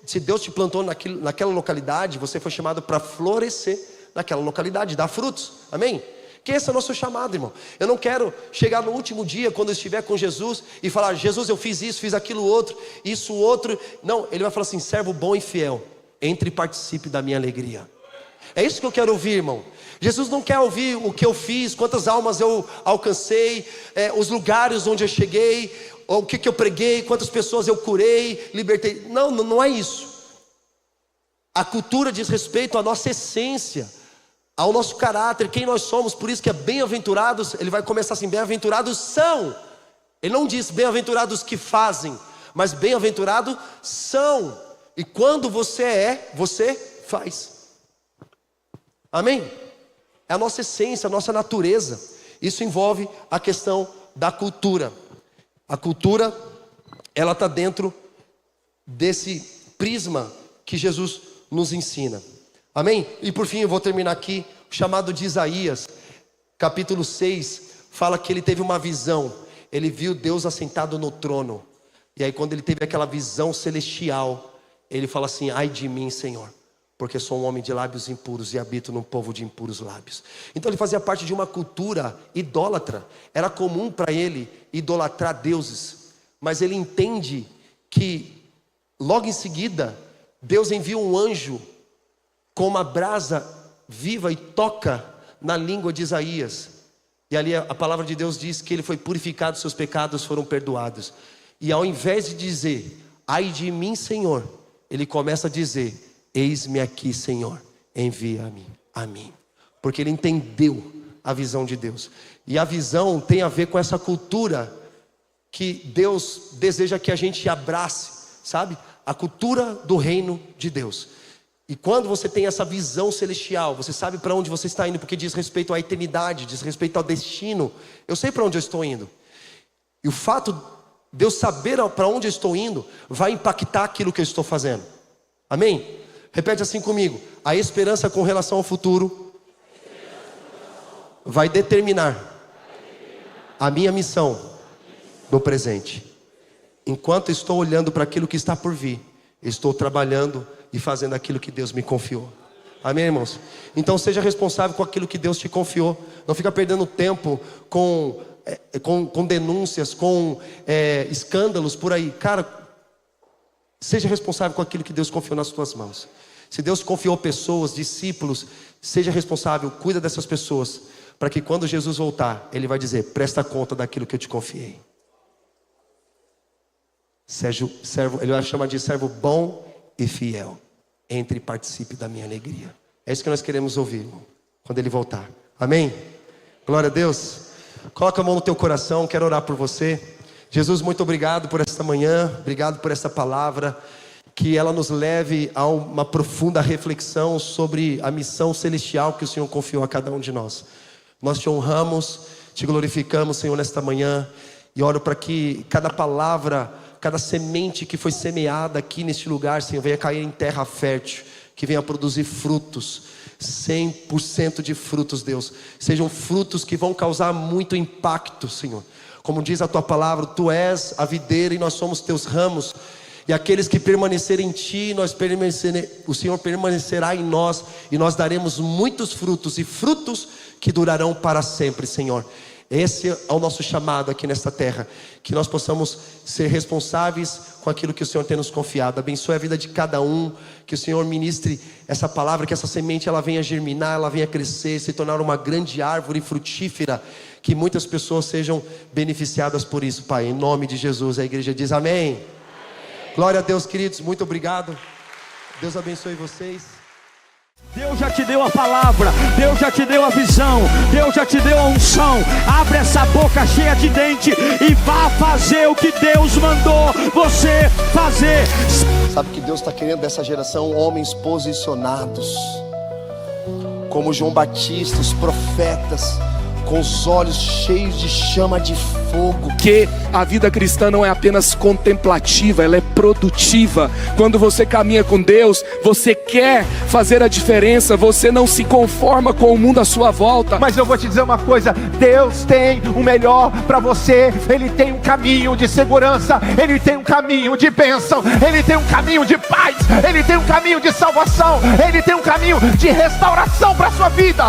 Se Deus te plantou naquela localidade, você foi chamado para florescer naquela localidade, dar frutos, amém? Que esse é o nosso chamado, irmão. Eu não quero chegar no último dia, quando eu estiver com Jesus, e falar, Jesus, eu fiz isso, fiz aquilo outro, isso outro. Não, ele vai falar assim, servo bom e fiel, entre e participe da minha alegria. É isso que eu quero ouvir, irmão. Jesus não quer ouvir o que eu fiz, quantas almas eu alcancei, os lugares onde eu cheguei, o que eu preguei, quantas pessoas eu curei, libertei. Não é isso. A cultura diz respeito à nossa essência, ao nosso caráter, quem nós somos. Por isso que é bem-aventurados, ele vai começar assim: bem-aventurados são. Ele não diz bem-aventurados que fazem, mas bem-aventurados são. E quando você é, você faz. Amém? É a nossa essência, a nossa natureza. Isso envolve a questão da cultura. A cultura, ela está dentro desse prisma que Jesus nos ensina. Amém? E por fim eu vou terminar aqui. O chamado de Isaías, capítulo 6, fala que ele teve uma visão. Ele viu Deus assentado no trono. E aí quando ele teve aquela visão celestial, ele fala assim: ai de mim, Senhor, porque sou um homem de lábios impuros e habito num povo de impuros lábios. Então ele fazia parte de uma cultura idólatra. Era comum para ele idolatrar deuses. Mas ele entende que logo em seguida Deus envia um anjo com uma brasa viva e toca na língua de Isaías. E ali a palavra de Deus diz que ele foi purificado, seus pecados foram perdoados. E ao invés de dizer ai de mim, Senhor, ele começa a dizer: eis-me aqui, Senhor, envia-me a mim. Porque ele entendeu a visão de Deus. E a visão tem a ver com essa cultura que Deus deseja que a gente abrace, sabe? A cultura do reino de Deus. E quando você tem essa visão celestial, você sabe para onde você está indo, porque diz respeito à eternidade, diz respeito ao destino. Eu sei para onde eu estou indo. E o fato de eu saber para onde eu estou indo vai impactar aquilo que eu estou fazendo. Amém? Repete assim comigo: a esperança com relação ao futuro vai determinar a minha missão no presente. Enquanto estou olhando para aquilo que está por vir, estou trabalhando e fazendo aquilo que Deus me confiou. Amém, irmãos? Então seja responsável com aquilo que Deus te confiou. Não fica perdendo tempo com denúncias, com escândalos por aí. Cara, seja responsável com aquilo que Deus confiou nas tuas mãos. Se Deus confiou pessoas, discípulos, seja responsável, cuida dessas pessoas, para que quando Jesus voltar, Ele vai dizer: presta conta daquilo que eu te confiei. Servo, Ele vai chamar de servo bom e fiel. Entre e participe da minha alegria. É isso que nós queremos ouvir, irmão, quando Ele voltar. Amém? Glória a Deus. Coloca a mão no teu coração, quero orar por você. Jesus, muito obrigado por esta manhã, obrigado por essa palavra, que ela nos leve a uma profunda reflexão sobre a missão celestial que o Senhor confiou a cada um de nós. Nós te honramos, te glorificamos, Senhor, nesta manhã, e oro para que cada palavra, cada semente que foi semeada aqui neste lugar, Senhor, venha cair em terra fértil, que venha produzir frutos, 100% de frutos, Deus. Sejam frutos que vão causar muito impacto, Senhor. Como diz a tua palavra, tu és a videira e nós somos teus ramos. E aqueles que permanecerem em ti, o Senhor permanecerá em nós, e nós daremos muitos frutos, e frutos que durarão para sempre, Senhor. Esse é o nosso chamado aqui nesta terra, que nós possamos ser responsáveis com aquilo que o Senhor tem nos confiado. Abençoe a vida de cada um, que o Senhor ministre essa palavra, que essa semente ela venha germinar, ela venha crescer, se tornar uma grande árvore frutífera, que muitas pessoas sejam beneficiadas por isso, Pai, em nome de Jesus. A igreja diz amém. Amém. Glória a Deus, queridos, muito obrigado. Deus abençoe vocês. Deus já te deu a palavra, Deus já te deu a visão, Deus já te deu a unção. Abre essa boca cheia de dente e vá fazer o que Deus mandou você fazer. Sabe que Deus está querendo dessa geração homens posicionados, como João Batista, os profetas, com os olhos cheios de chama de fogo. Que a vida cristã não é apenas contemplativa, ela é produtiva. Quando você caminha com Deus, você quer fazer a diferença, você não se conforma com o mundo à sua volta. Mas eu vou te dizer uma coisa: Deus tem o melhor para você. Ele tem um caminho de segurança, Ele tem um caminho de bênção, Ele tem um caminho de paz, Ele tem um caminho de salvação, Ele tem um caminho de restauração para a sua vida.